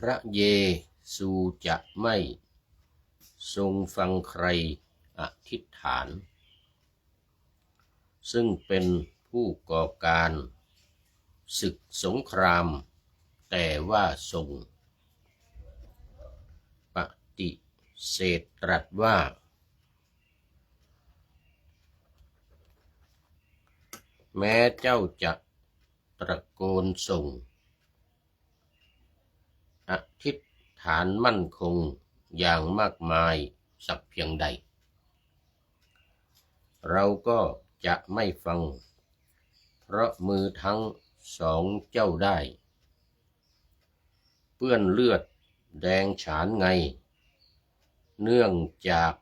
ระเยซูจะไม่ทรงฟังใครอธิษฐานซึ่งเป็นผู้ก่อการศึกสงครามแต่ว่าทรงปฏิเสธตรัสว่าแม้เจ้าจะตะโกนส่งอธิษฐานมั่นคงอย่างมากมายสักเพียงใดเราก็จะไม่ฟังเพราะมือทั้งสองเจ้าได้เปื้อนเลือดแดงฉานไงเนื่องจาก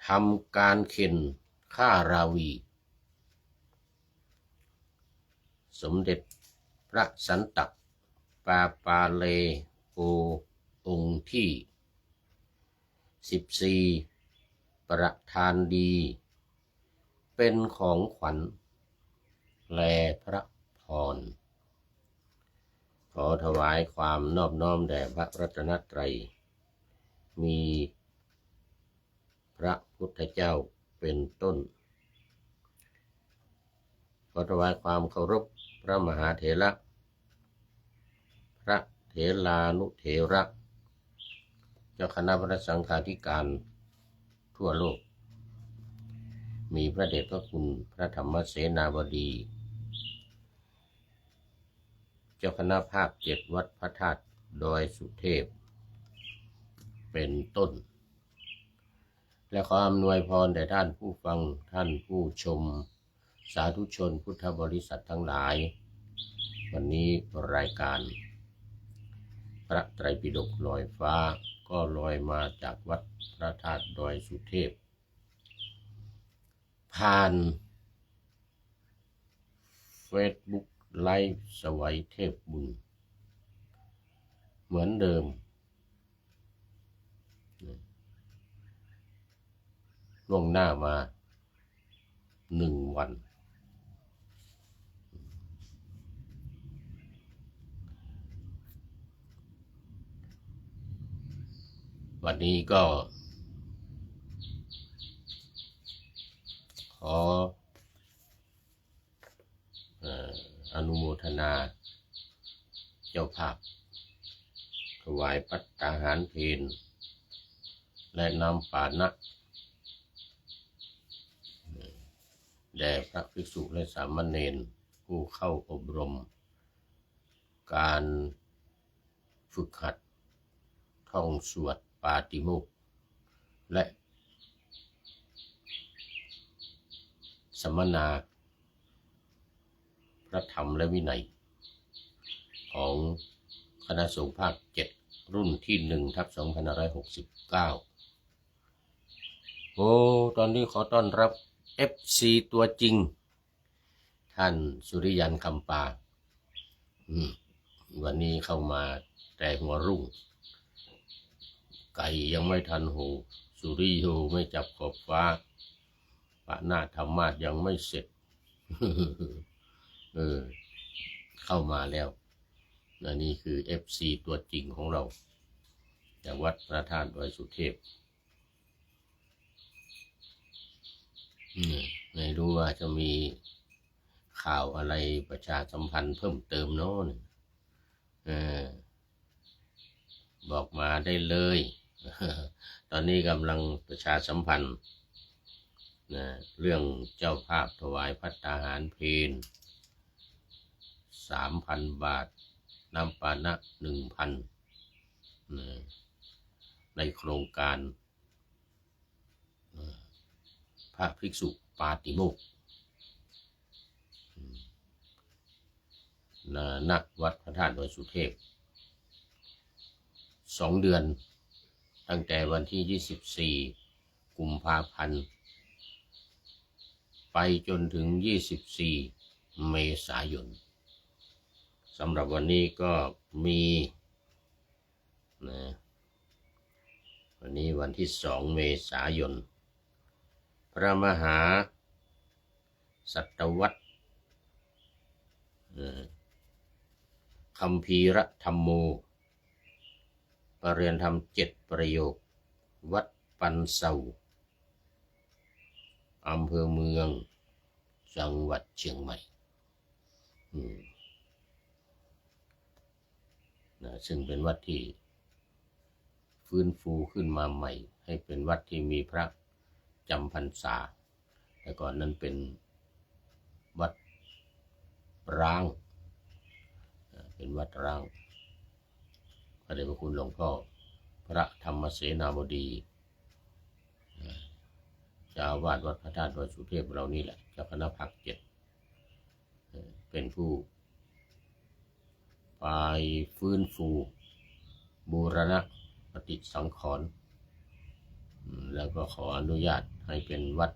ทำการเข็นฆ่าราวีสมเด็จพระสันตะปาเลโอองค์ที่14ประทานดีเป็นของขวัญแลพระพรขอถวายความนอบน้อมแด่พระรัตนตรัยมีพระพุทธเจ้าเป็นต้นขอถวายความเคารพพระมหาเถระพระเถรานุเถระเจ้าคณะพระสังฆาธิการทั่วโลกมีพระเดชพระคุณพระธรรมเสนาบดีเจ้าคณะภาค7วัดพระธาตุดอยสุเทพเป็นต้นและขออำนวยพรแด่ท่านผู้ฟังท่านผู้ชมสาธุชนพุทธบริษัททั้งหลายวันนี้รายการพระไตรปิฎกลอยฟ้าก็ลอยมาจากวัดพระธาตุดอยสุเทพผ่านเฟซบุ๊กไลฟ์สวัยเทพบุญเหมือนเดิมล่วงหน้ามา1 วันวันนี้ก็ขออนุโมทนาเจ้าภาพถวายภัตตาหารเพลและน้ำปานะแด่พระภิกษุและสามเณรผู้เข้าอบรมการฝึกหัดท่องสวดปาติโมกข์และสัมมนาพระธรรมและวินัยของคณะสงฆ์ภาค7รุ่นที่1/2569ตอนนี้ขอต้อนรับ FC ตัวจริงท่านสุริยันคำปาวันนี้เข้ามาแต่หัวรุ่งไก่ยังไม่ทันหูสุริโยไม่จับขอบฟ้าปะหน้าธรรมาสยังไม่เสร็จ เข้ามาแล้วนี่คือ FC ตัวจริงของเราจากวัดพระธาตุดอยสุเทพไม่รู้ว่าจะมีข่าวอะไรประชาสัมพันธ์เพิ่มเติมโน้นบอกมาได้เลยตอนนี้กำลังประชาสัมพันธ์เรื่องเจ้าภาพถวายภัตตาหารเพล 3,000 บาทน้ำปานะ 1,000 ในโครงการพระภิกษุปาติโมกข์ณวัดพระธาตุดอยสุเทพ2 เดือนตั้งแต่วันที่24 กุมภาพันธ์ไปจนถึง24 เมษายนสำหรับวันนี้ก็มีวันนี้วันที่2 เมษายนพระมหาสัตวัตร คัมภีรธรรมโมปรริยนธรรม7 ประโยควัดปันเซาอำเภอเมืองจังหวัดเชียงใหม่ซึ่งเป็นวัดที่ฟื้นฟูขึ้นมาใหม่ให้เป็นวัดที่มีพระจำพรรษาแต่ก่อนนั้นเป็นวัดร้างเป็นวัดร้างพระเดชพระคุณหลวงพ่อพระธรรมเสนาบดีเจ้าอาวาสวัดพระธาตุดอยสุเทพเรานี่แหละเจ้าคณะภาค 7เป็นผู้ไปฟื้นฟูบูรณะปฏิสังขรณ์แล้วก็ขออนุญาตให้เป็นวัด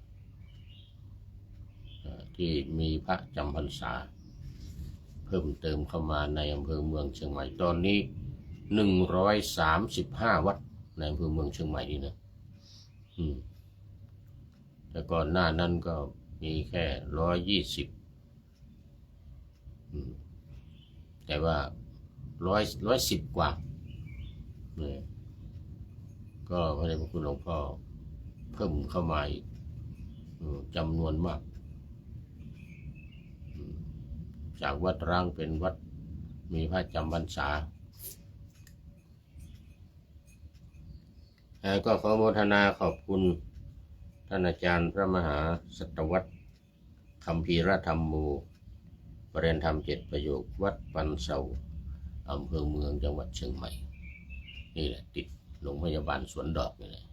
ที่มีพระจำพรรษาเพิ่มเติมเข้ามาในอำเภอเมืองเชียงใหม่ตอนนี้135 วัดในอำเภอเมืองเชียงใหม่นี่นะแต่ก่อนหน้านั้นก็มีแค่120แต่ว่า110 กว่าก็พระเดชพระคุณหลวงพ่อเพิ่มเข้ามาอีกจำนวนมากจากวัดร้างเป็นวัดมีพระจำพรรษาก็ขอโมทนาขอบคุณท่านอาจารย์พระมหาสัตวัตรคัมภีรธรรมโมปรริยนธรรม7 ประโยควัดปันเซาอำเภอเมืองจังหวัดเชียงใหม่นี่แหละติดโรงพยาบาลสวนดอกนี่แหละ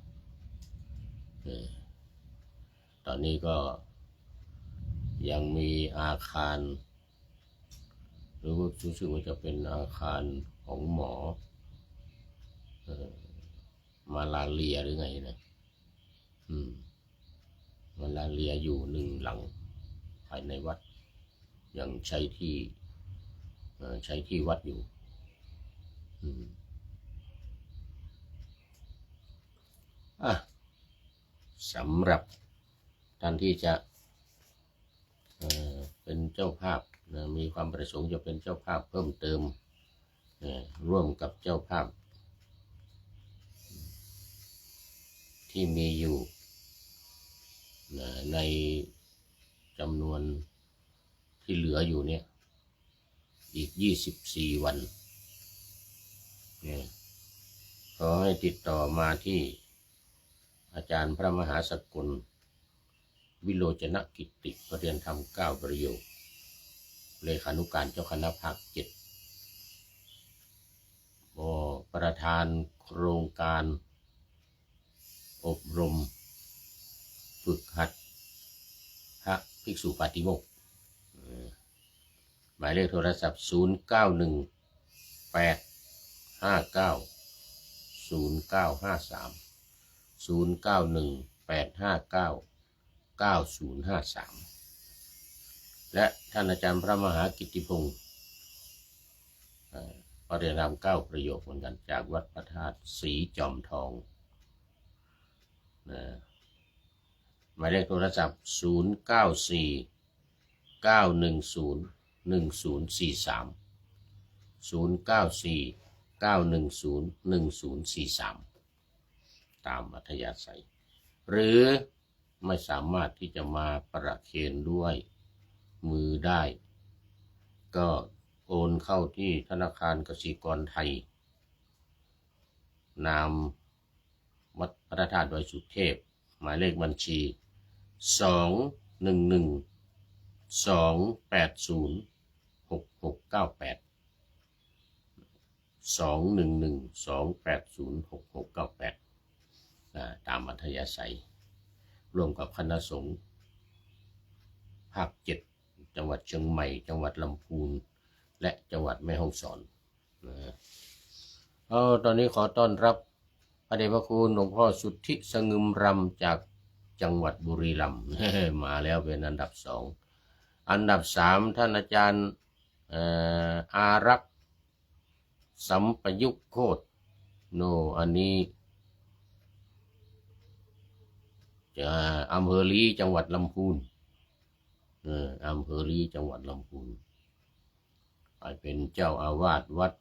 ตอนนี้ก็ยังมีอาคารหรือว่ารู้สึกว่าจะเป็นอาคารของหมอมาลาเรียหรือไงนะมาลาเรียอยู่1 หลังภายในวัดยังใช้ที่วัดอยู่สำหรับท่านที่จะเป็นเจ้าภาพมีความประสงค์จะเป็นเจ้าภาพเพิ่มเติมร่วมกับเจ้าภาพที่มีอยู่ในจำนวนที่เหลืออยู่เนี่ยอีก24 วันขอให้ติดต่อมาที่อาจารย์พระมหาสกลวิโรจนกิตติปรริยนธรรม9 ประโยคเลขานุการเจ้าคณะภาค 7ประธานโครงการอบรมฝึกหัดพระภิกษุปาติโมกข์หมายเลขโทรศัพท์0918599053และท่านอาจารย์พระมหากิตติพงศ์ปรริยนธรรม9 ประโยคเหมือนกันจากวัดพระธาตุศรีจอมทองหมายเลขโทรศัพท์0949101043 0949101043ตามอัธยาศัยหรือไม่สามารถที่จะมาประเคนด้วยมือได้ก็โอนเข้าที่ธนาคารกสิกรไทยนามวัดพระธาตุดอยสุเทพหมายเลขบัญชี211-280-6698 211-280-6698ตามอัธยาศัยร่วมกับคณะสงฆ์ภาค 7จังหวัดเชียงใหม่จังหวัดลำพูนและจังหวัดแม่ฮ่องสอนตอนนี้ขอต้อนรับพระเดชพระคุณหลวงพ่อสุทธิสงึมรำจากจังหวัดบุรีรัมย์มาแล้วเป็นอันดับ 2อันดับ 3ท่านอาจารย์อารักษ์สัมปยุกโคตอันนี้อำเภอลีจังหวัดลำพูนอำเภอลีจังหวัดลำพูน ไปเป็นเจ้าอาวาสวัด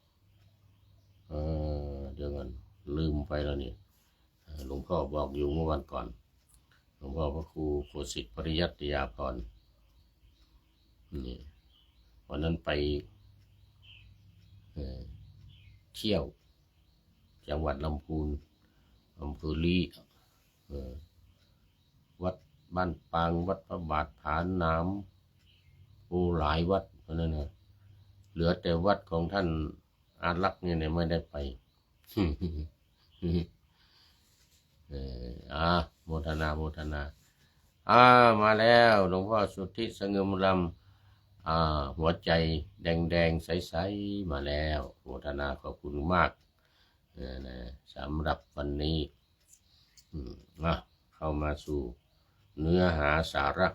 เดี๋ยวกันลืมไปแล้วนี่หลวงพ่อบอกอยู่เมื่อวันก่อนหลวงพ่อพระครูโคสิทธิปริยัติยาภรณ์นี่วันนั้นไปเที่ยวจังหวัดลำพูนอำเภอลีวัดบ้านปางวัดพระบาทผาน้ำหลายวัดเพราะนั้นนะเหลือแต่วัดของท่านอารักษ์เนี่ยไม่ได้ไปโมทนามาแล้วหลวงพ่อสุทธิสงมลำหัวใจแดงใสๆมาแล้วโมทนาขอบคุณมากนะสำหรับวันนี้เข้ามาสู่เนื้อหาสาระ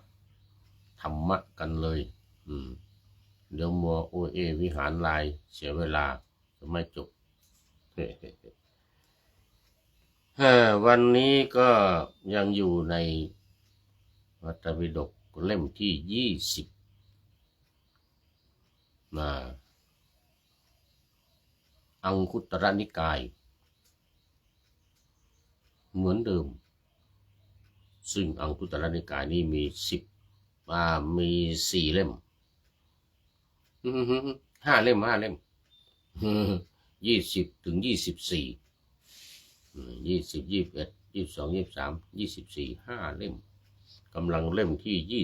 ธรรมะกันเลยเดี๋ยวมัวโอเอวิหารลายเสียเวลาจะไม่จบ วันนี้ก็ยังอยู่ในวัตถปิฎกเล่มที่20อังคุตรนิกายเหมือนเดิมซึ่งอังคุตรนิกายนี้มี4 เล่ม5 เล่ม20 ถึง 24 20 21 22 23 24 5 เล่มกำลังเล่มที่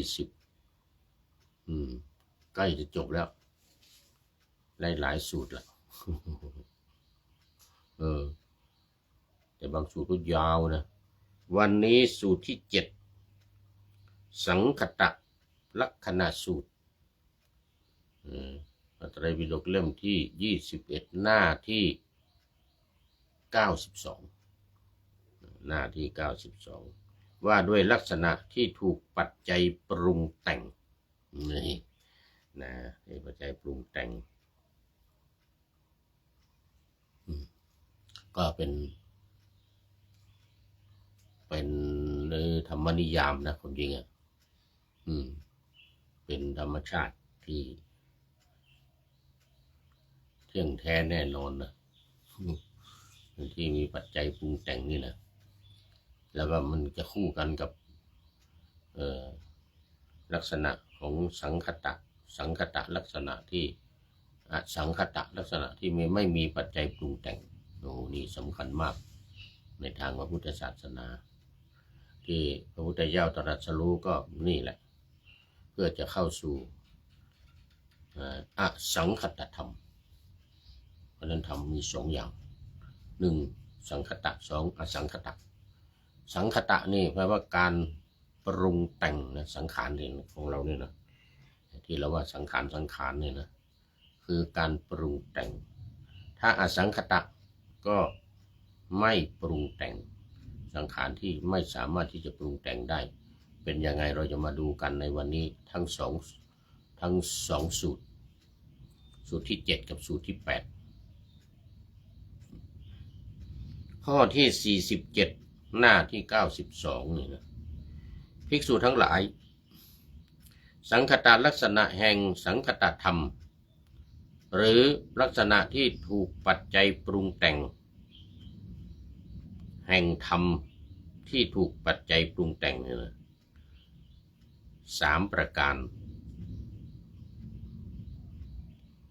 20ใกล้จะจบแล้วหลายสูตรละแต่บางสูตรก็ยาวนะวันนี้สูตรที่7สังคตลักขณสูตรพระไตรปิฎกเล่มที่21หน้าที่92ว่าด้วยลักษณะที่ถูกปัจจัยปรุงแต่งนี่นะปัจจัยปรุงแต่งก็เป็นธรรมนิยามนะคนจริงเป็นธรรมชาติที่เที่ยงแท้แน่นอนนะที่มีปัจจัยปรุงแต่งนี่นะแล้วก็มันจะคู่กันกับลักษณะของสังคตะลักษณะที่สังคตะลักษณะที่ไม่มีปัจจัยปรุงแต่งนี่สำคัญมากในทางพระพุทธศาสนาที่พระพุทธเจ้าตรัสรู้ก็นี่แหละเพื่อจะเข้าสู่อสังคตธรรมเพราะนั้นธรรมมี2 อย่าง1สังคตะ2อสังคตะสังคตะนี่แปลว่าการปรุงแต่งนะสังขารนี่ของเราเนี่ยนะที่เราว่าสังขารเนี่ยนะคือการปรุงแต่งถ้าอสังคตะก็ไม่ปรุงแต่งสังขารที่ไม่สามารถที่จะปรุงแต่งได้เป็นยังไงเราจะมาดูกันในวันนี้ทั้งสองสูตรที่7กับสูตรที่8ข้อที่47หน้าที่92นี่นะภิกษุทั้งหลายสังคตลักษณะแห่งสังคตธรรมหรือลักษณะที่ถูกปัจจัยปรุงแต่งแห่งธรรมที่ถูกปัจจัยปรุงแต่งนี่นะ3 ประการ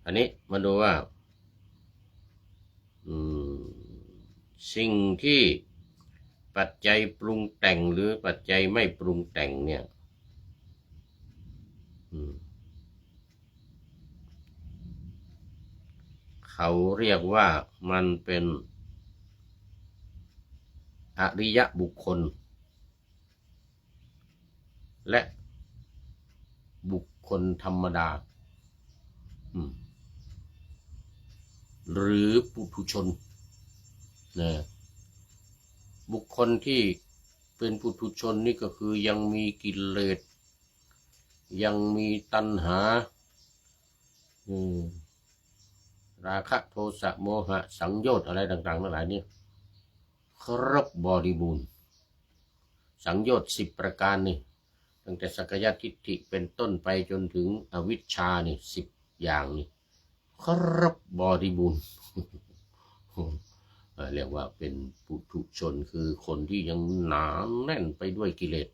อันนี้มาดูว่าสิ่งที่ปัจจัยปรุงแต่งหรือปัจจัยไม่ปรุงแต่งเนี่ยเขาเรียกว่ามันเป็นอริยบุคคลและบุคคลธรรมดาหรือปุถุชนนะบุคคลที่เป็นปุถุชนนี่ก็คือยังมีกิเลสยังมีตัณหาราคะโทสะโมหะสังโยชน์อะไรต่างๆทั้งหลายนี่ครบบริบูรณ์สังโยชน์10 ประการนี่ตั้งแต่สักกายทิฏฐิเป็นต้นไปจนถึงอวิชชานี่10 อย่างนี่ ครับบริบูรณ์ เรียกว่าเป็นปุถุชนคือคนที่ยังหนาแน่นไปด้วยกิเลส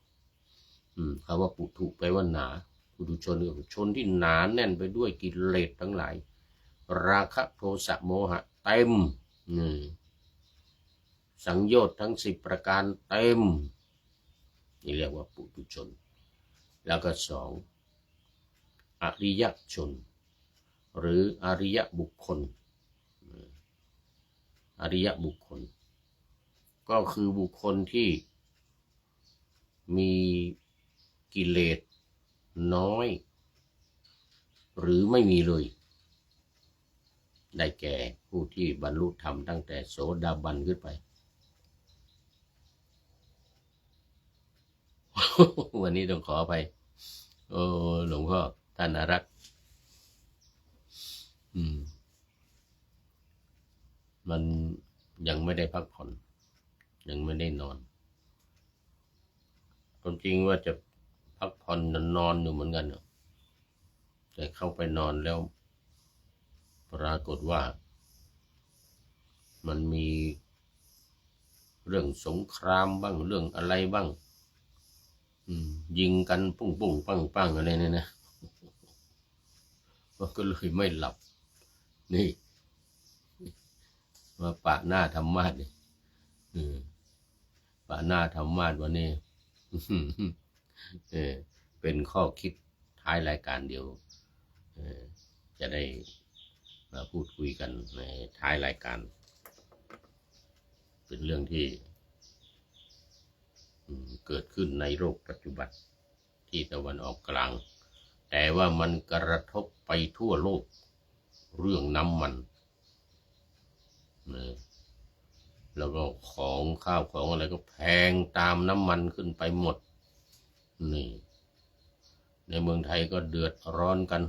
คำว่าปุถุแปลว่าหนาปุถุชนคือชนที่หนาแน่นไปด้วยกิเลสทั้งหลายราคะโทสะโมหะเต็มสังโยชน์ทั้ง10ประการเต็มนี่เรียกว่าปุถุชนแล้วก็2อริยชนหรืออริยบุคคลอริยบุคคลก็คือบุคคลที่มีกิเลสน้อยหรือไม่มีเลยได้แก่ผู้ที่บรรลุธรรมตั้งแต่โสดาบันขึ้นไป วันนี้ต้องขอไปหลวงพ่อท่านอารักษ์มันยังไม่ได้พักผ่อนยังไม่ได้นอนความจริงว่าจะพักผ่อนนอนอยู่เหมือนกันแต่เข้าไปนอนแล้วปรากฏว่ามันมีเรื่องสงครามบ้างเรื่องอะไรบ้างยิงกันปุ้งปุ้งปังปังอะไรเนี่ยนะมันก็เลยไม่หลับนี่มาปะหน้าธรรมาสนี่ปะหน้าธรรมาสวันนี้ เป็นข้อคิดท้ายรายการเดียวจะได้มาพูดคุยกันในท้ายรายการเป็นเรื่องที่เกิดขึ้นในโลกปัจจุบันที่ตะวันออกกลางแต่ว่ามันกระทบไปทั่วโลกเรื่องน้ำมันแล้วก็ของข้าวของอะไรก็แพงตามน้ำมันขึ้นไปหมดนี่ในเมืองไทยก็เดือดร้อนกัน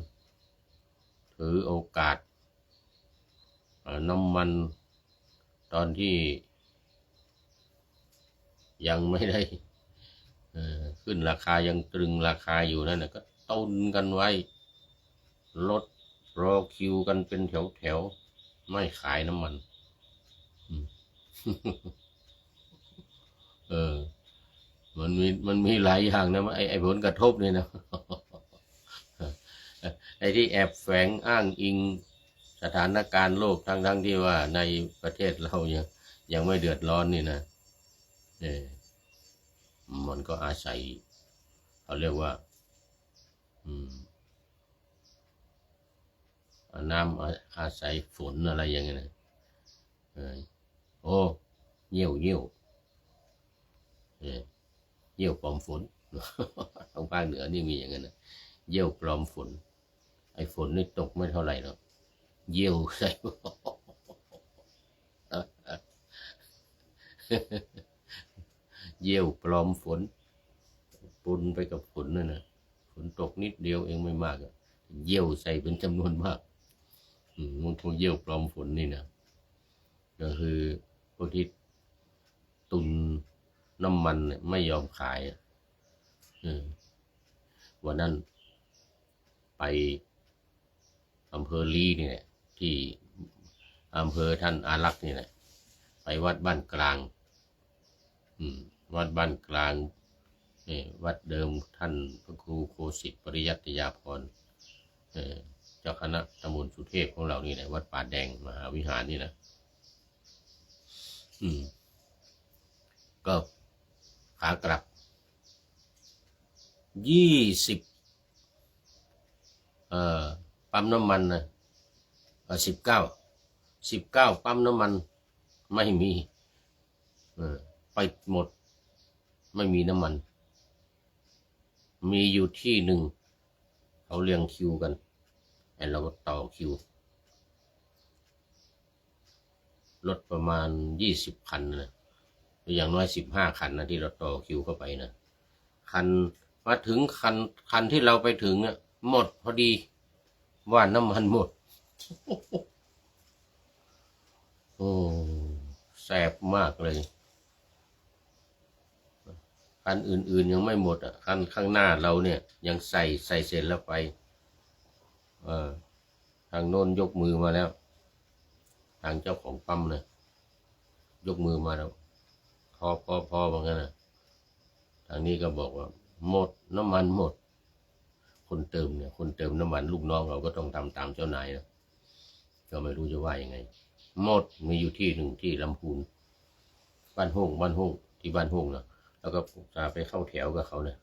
ถือโอกาสน้ำมันตอนที่ยังไม่ได้ขึ้นราคายังตรึงราคาอยู่นั่นนะก็ตุนกันไว้รถรอคิวกันเป็นแถวๆไม่ขายน้ำมันมันมีหลายอย่างนะไอ้ผลกระทบเนี่ยนะ ไอ้ที่แอบแฝงอ้างอิงสถานการณ์โลกทั้งที่ว่าในประเทศเรายังไม่เดือดร้อนนี่นะมันก็อาศัยเขาเรียกว่าน้ำอาศัยฝนอะไรอย่างเงี้ยนะโอ้เยี่ยวปลอมฝน ทางภาคเหนือนี่มีอย่างนั้นนะเยี่ยวปลอมฝนไอ้ฝนนี่ตกไม่เท่าไหร่หรอกเยี่ยวใส่ เยี่ยวปลอมฝนปนไปกับฝนนั่นนะฝนตกนิดเดียวเองไม่มากเยี่ยวใส่เป็นจำนวนมากมันคงเยี่ยวปลอมฝนนี่นะก็คือพวกที่ตุนน้ำมันไม่ยอมขายวันนั้นไปอำเภอลีนี่แหละที่อำเภอท่านอารักษ์นี่แหละไปวัดบ้านกลางวัดบ้านกลางวัดเดิมท่านพระครูโคสิตปริยัติยาภรณ์เจ้าคณะตำบลสุเทพของเรานี่แหละวัดป่าแดงมหาวิหารนี่นะก็ขากลับ20ปั๊มน้ำมันนะ19ปั๊มน้ำมันไม่มีไปหมดไม่มีน้ำมันมีอยู่ที่หนึ่งเขาเรียงคิวกันไอ้เราก็ต่อคิวรถประมาณ20 คันนะอย่างน้อย15 คันนะที่เราต่อคิวเข้าไปนะคันมาถึงคันที่เราไปถึงหมดพอดีว่าน้ำมันหมด โอ้แสบมากเลยคันอื่นๆยังไม่หมดคันข้างหน้าเราเนี่ยยังใส่เสร็จแล้วไป ทางโน้นยกมือมาแล้วทางเจ้าของปั๊มเนี่ยยกมือมาแล้วพอเหมือนกันนะทางนี้ก็บอกว่าหมดน้ำมันหมดคนเติมเนี่ยคนเติมน้ำมันลูกน้องเราก็ต้องทำตามเจ้านายนะก็ไม่รู้จะว่ายังไงหมดมีอยู่ที่หนึ่งที่ลำพูนบ้านห้องที่บ้านห้องนะแล้วก็จะไปเข้าแถวกับเขาเนี่ย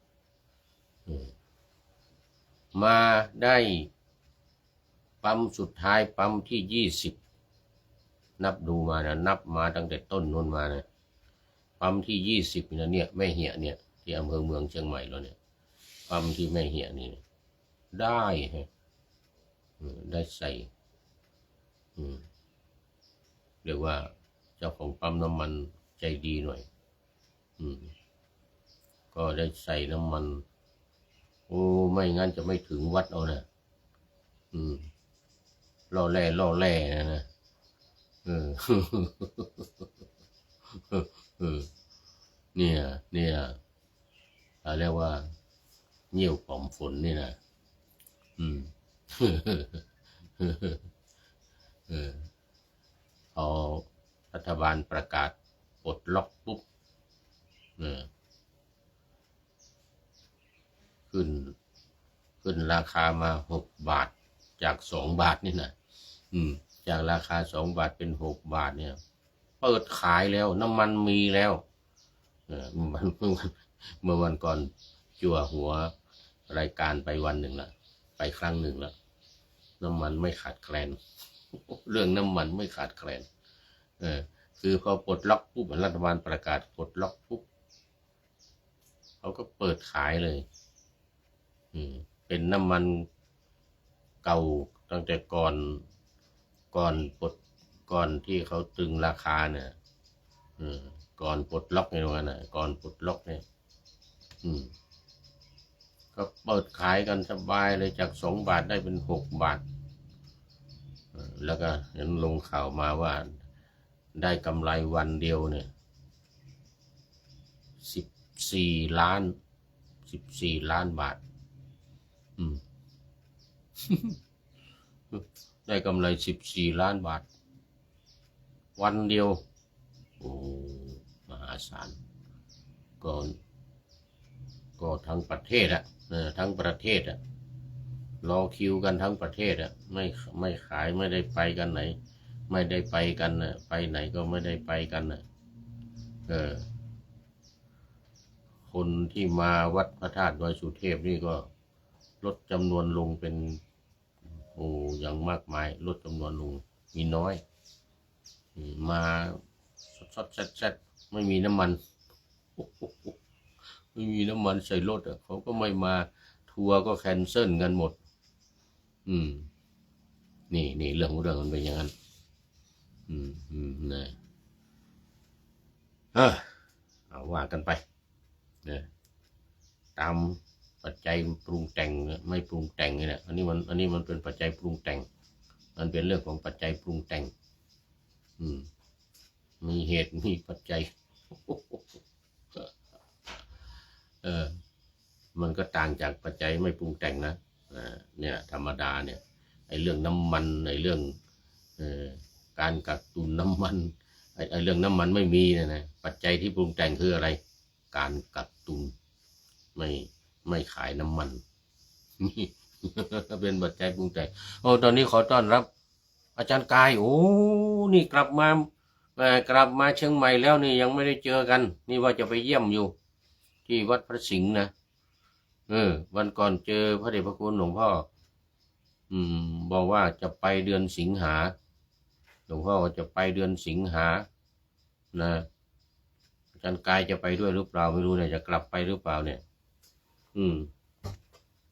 มาได้ปั๊มสุดท้ายปั๊มที่20นับดูมานะนับมาตั้งแต่ต้นนู้นมานะปั๊มที่20นะเนี่ยแม่เหี่ยเนี่ยที่อำเภอเมืองเชียงใหม่แล้วเนี่ยปั๊มที่แม่เหี่ยนี่ได้ฮะได้ใส่เรียกว่าเจ้าของปั๊มน้ำมันใจดีหน่อยก็ได้ใส่น้ำมันโอ้ไม่งั้นจะไม่ถึงวัดเอานะล่อแร่นะเนี่ยเรียกว่าเงี้ยวปอมฝนนี่นะพอรัฐบาลประกาศปลดล็อกปุ๊บขึ้นราคามา6 บาทจาก2 บาทนี่นะจากราคา2 บาทเป็น6 บาทเนี่ยเปิดขายแล้วน้ำมันมีแล้วเมื่อวันก่อนจั่วหัวรายการไปวันหนึ่งละไปครั้งหนึ่งละน้ำมันไม่ขาดแคลนเรื่องน้ำมันไม่ขาดแคลนคือพอปลดล็อกปุ๊บรัฐบาลประกาศปลดล็อกปุ๊บเขาก็เปิดขายเลยเป็นน้ำมันเก่าตั้งแต่ก่อนที่เขาตึงราคาเนี่ยก่อนปลดล็อกในวันน่ะก่อนปลดล็อกเนี่ยก็เปิดขายกันสบายเลยจาก2 บาทได้เป็น6 บาทแล้วก็เห็นลงข่าวมาว่าได้กำไรวันเดียวเนี่ย14 ล้านบาทได้กำไร14 ล้านบาทวันเดียวโอ้มหาศาลก็ทั้งประเทศทั้งประเทศรอคิวกันทั้งประเทศไม่ขายไม่ได้ไปกันไหนไม่ได้ไปกันไปไหนก็ไม่ได้ไปกันคนที่มาวัดพระธาตุดอยสุเทพนี่ก็ลดจำนวนลงเป็นอย่างมากมายลดจำนวนลงมีน้อยมาสดแซ่ดไม่มีน้ำมันไม่มีน้ำมันใส่รถเขาก็ไม่มาทัวร์ก็แคนเซิลกันหมดนี่เรื่องมันเป็นอย่างนั้นนะเอาว่ากันไปนะตามปัจจัยปรุงแต่งไม่ปรุงแต่งเนี่ยอันนี้มันเป็นปัจจัยปรุงแต่งมันเป็นเรื่องของปัจจัยปรุงแต่งมีเหตุมีปัจจัยมันก็ต่างจากปัจจัยไม่ปรุงแต่งนะเนี่ยธรรมดาเนี่ยไอ้เรื่องน้ำมันไอ้เรื่องการกักตุนน้ำมันไอ้เรื่องน้ำมันไม่มีนะปัจจัยที่ปรุงแต่งคืออะไรการกักตุนไม่ขายน้ำมันเป็นปัจจัยปรุงแต่งตอนนี้ขอต้อนรับอาจารย์กายนี่กลับมาเชียงใหม่แล้วนี่ยังไม่ได้เจอกันนี่ว่าจะไปเยี่ยมอยู่ที่วัดพระสิงห์นะวันก่อนเจอพระเดชพระคุณหลวงพ่อบอกว่าจะไปเดือนสิงหาหลวงพ่อจะไปเดือนสิงหานะอาจารย์กายจะไปด้วยหรือเปล่าไม่รู้เนี่ยจะกลับไปหรือเปล่าเนี่ย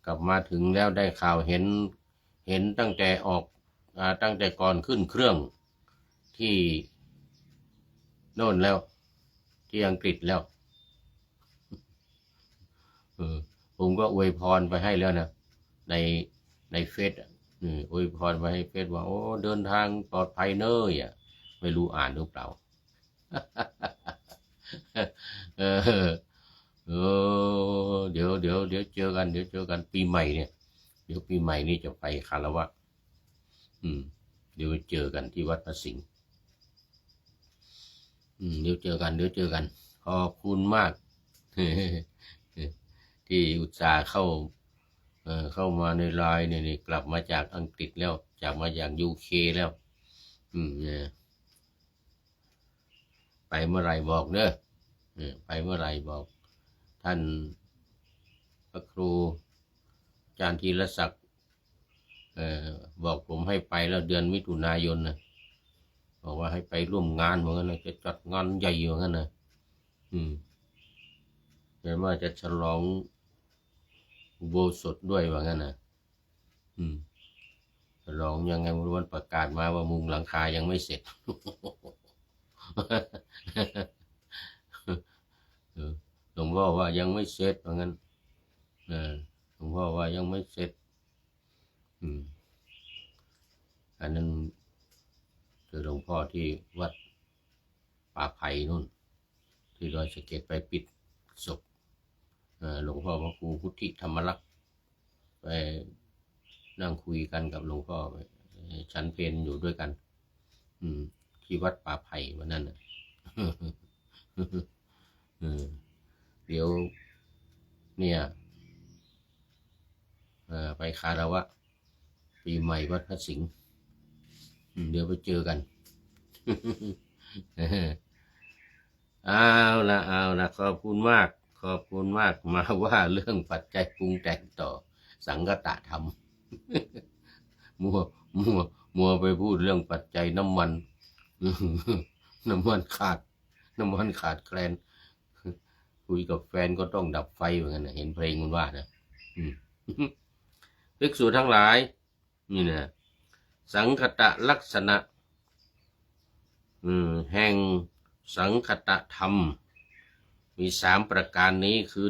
กลับมาถึงแล้วได้ข่าวเห็นตั้งแต่ตั้งแต่ก่อนขึ้นเครื่องที่โน่นแล้วที่อังกฤษแล้วผมก็อวยพรไปให้แล้วนะในเฟซอวยพรไปให้เฟซว่าเดินทางปลอดภัยเนอะไม่รู้อ่านหรือเปล่าเดี๋ยวเจอกันปีใหม่เนี่ยเดี๋ยวปีใหม่นี่จะไปคารวะ เดี๋ยวเจอกันที่วัดพระสิงห์เดี๋ยวเจอกันขอบคุณมาก ที่อุตส่าห์เข้ามาในไลน์นี่กลับมาจากอังกฤษแล้วมาจากUKแล้วไปเมื่อไหร่บอกเนอะไปเมื่อไหร่บอกท่านพระครูอาจารย์ธีรศักดิ์บอกผมให้ไปแล้วเดือนมิถุนายนนะบอกว่าให้ไปร่วมงานเหมือนกันนะจะจัดงานใหญ่เหมือนกันนะเห็นว่าจะฉลองอุโบสถด้วยว่างั้นนะฉลองยังไงวันประกาศมาว่ามุงหลังคายังไม่เสร็จ หลวงพ่อว่ายังไม่เสร็จว่างั้นหลวงพ่อว่ายังไม่เสร็จอันนั้นคือหลวงพ่อที่วัดป่าไผ่นู่นที่ดอยสะเก็ดไปปิดศพหลวงพ่อพระครูพุทธิธรรมลักษณ์ไปนั่งคุยกันกับหลวงพ่อฉันเพลอยู่ด้วยกันที่วัดป่าไผ่วันนั้นเดี๋ยวเนี่ยไปคารวะปีใหม่วัดพระสิงห์เดี๋ยวไปเจอกันเอาละขอบคุณมากมาว่าเรื่องปัจจัยปรุงแต่งต่อสังคตธรรม มัวไปพูดเรื่องปัจจัยน้ำมัน น้ำมันขาดแคลนคุยกับแฟนก็ต้องดับไฟเหมือนกันนะเห็นเพลงมันว่านะภิกษุทั้งหลายนี่นะสังคตลักษณะแห่งสังคตธรรมมี3ประการนี้คือ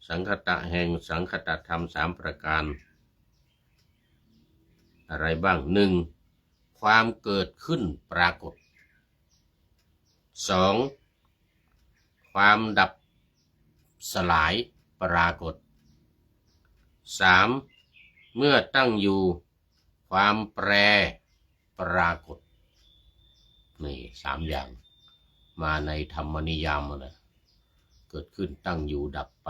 สังคตะแห่งสังคตธรรม3ประการอะไรบ้าง1ความเกิดขึ้นปรากฏ2ความดับสลายปรากฏ3เมื่อตั้งอยู่ความแปรปรากฏนี่3อย่างมาในธรรมนิยามนะเกิดขึ้นตั้งอยู่ดับไป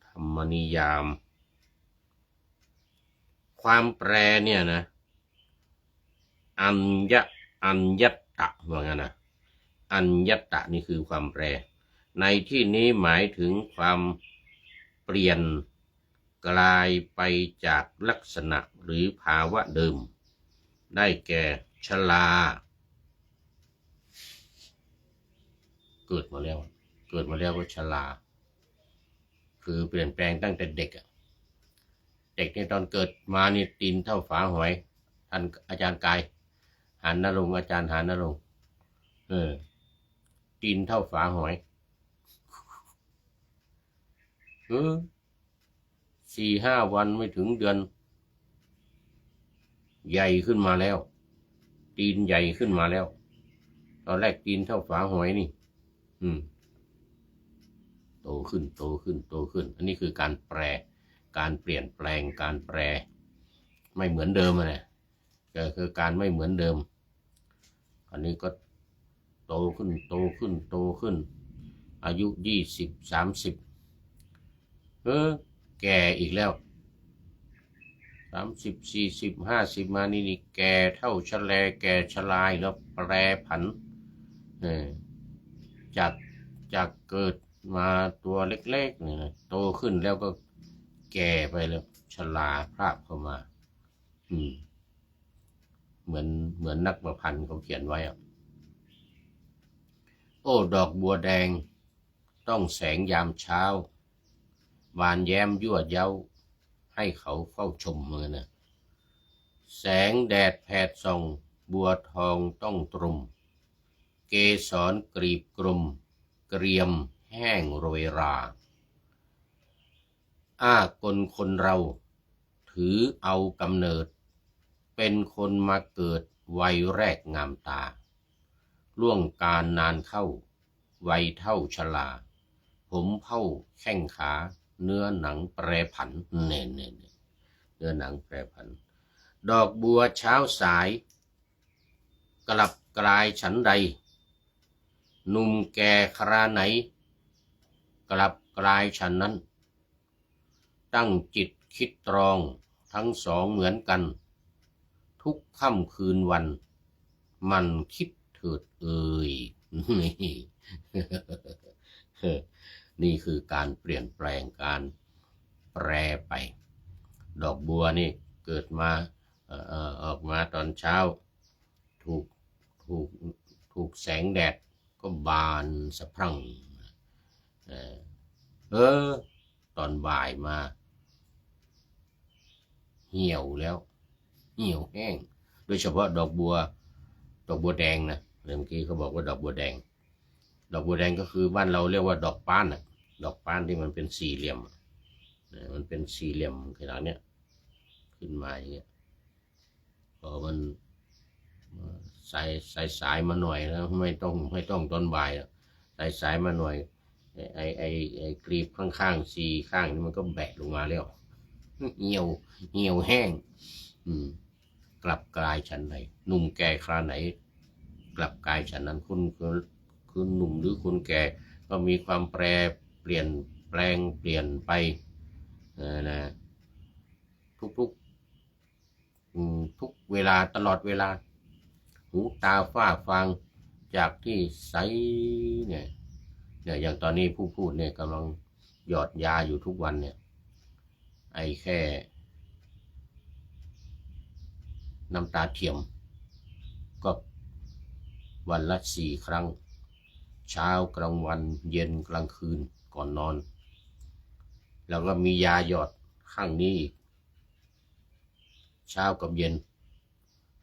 ธรรมนิยามความแปรเนี่ยนะอัญญัตตะว่างั้นนะอัญญัตตะนี่คือความแปรในที่นี้หมายถึงความเปลี่ยนกลายไปจากลักษณะหรือภาวะเดิมได้แก่ชราเกิดมาแล้วก็ชราคือเปลี่ยนแปลงตั้งแต่เด็กเด็กในตอนเกิดมานี่ตีนเท่าฝาหอยท่านอาจารย์กายหานนรงค์อาจารย์หานนรงค์ตีนเท่าฝาหอย4-5 วันไม่ถึงเดือนใหญ่ขึ้นมาแล้วตีนใหญ่ขึ้นมาแล้วตอนแรกตีนเท่าฝาหอยนี่โตขึ้นอันนี้คือการแปรการเปลี่ยนแปลงการแปรไม่เหมือนเดิมนะก็คือการไม่เหมือนเดิมอันนี้ก็โตขึ้นอายุ20-30แก่อีกแล้ว30-40-50มานี่แก่เท่าชะแลแก่ชรายแล้วแปรผันจากเกิดมาตัวเล็กๆเนี่ยโตขึ้นแล้วก็แก่ไปแล้วชราพราบเข้ามาเหมือนนักประพันธ์เขาเขียนไว้โอ้ดอกบัวแดงต้องแสงยามเช้าบานแย้มยั่วเย้าให้เขาเฝ้าชมมือนะแสงแดดแผดส่องบัวทองต้องตรุมเกสรกรีบกลุ่มเกรียมแห้งโรยราคนเราถือเอากำเนิดเป็นคนมาเกิดวัยแรกงามตาล่วงการนานเข้าวัยเท่าชราผมเผ่าแข้งขา เนื้อหนังแปรผันเน่เนื้อหนังแปรผันดอกบัวเช้าสายกลับกลายฉันใดหนุ่มแก่คราไหนกลับกลายฉันนั้นตั้งจิตคิดตรองทั้งสองเหมือนกันทุกค่ำคืนวันมันคิดเถิดเอ่ย นี่คือการเปลี่ยนแปลงการแปรไปดอกบัวนี่เกิดมาออกมาตอนเช้าถูกถูกถูกแสงแดดก็บานสะพรั่งตอนบ่ายมาเหี่ยวแล้วเหี่ยวแห้งโดยเฉพาะดอกบัวแดงนะเมื่อกี้เขาบอกว่าดอกบัวแดงก็คือบ้านเราเรียกว่าดอกป้านดอกป้านที่มันเป็นสี่เหลี่ยมมันเป็นสี่เหลี่ยมขนาดเนี้ยขึ้นมาอย่างเงี้ยพอมันสายมาหน่อยแล้วไม่ต้องตอนบ่ายสายมาหน่อยไอ้กลีบข้างสี่ข้างนี่มันก็แบะลงมาแล้วเหี่ยวแห้งกลับกลายฉันไหนหนุ่มแก่คราไหนกลับกลายฉันนั้นคุณหนุ่มหรือคุณแก่ก็มีความเปลี่ยนแปลงเปลี่ยนไปนะทุกเวลาตลอดเวลาหูตาฝ้าฟางจากที่ใสเนี่ยอย่างตอนนี้ผู้พูดเนี่ยกำลังหยอดยาอยู่ทุกวันเนี่ยไอ้แค่น้ำตาเทียมก็วันละ4 ครั้งเช้ากลางวันเย็นกลางคืนก่อนนอนแล้วก็มียาหยอดข้างนี้อีกเช้ากับเย็น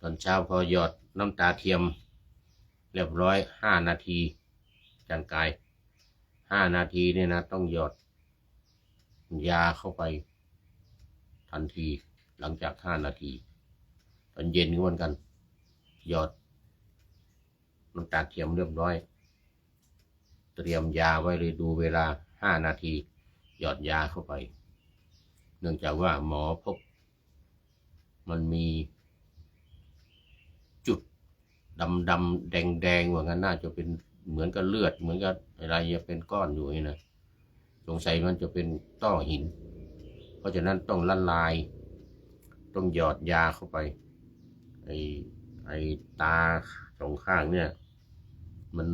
ตอนเช้าพอหยอดน้ำตาเทียมเรียบร้อย5 นาทีจานกาย5 นาทีเนี่ยนะต้องหยอดยาเข้าไปทันทีหลังจาก5 นาทีตอนเย็นก็เหมือนกันหยอดน้ำตาเทียมเรียบร้อยเตรียมยาไว้เลยดูเวลา5 นาทีหยอดยาเข้าไปเนื่องจากว่าหมอพบมันมีจุดดำแดงว่างั้นน่าจะเป็นเหมือนกับเลือดเหมือนกับอะไรจะเป็นก้อนอยู่นี่นะสงสัยมันจะเป็นต้อหินเพราะฉะนั้นต้องละลายต้องหยอดยาเข้าไปไอ้ตา2 ข้างเนี่ยมัน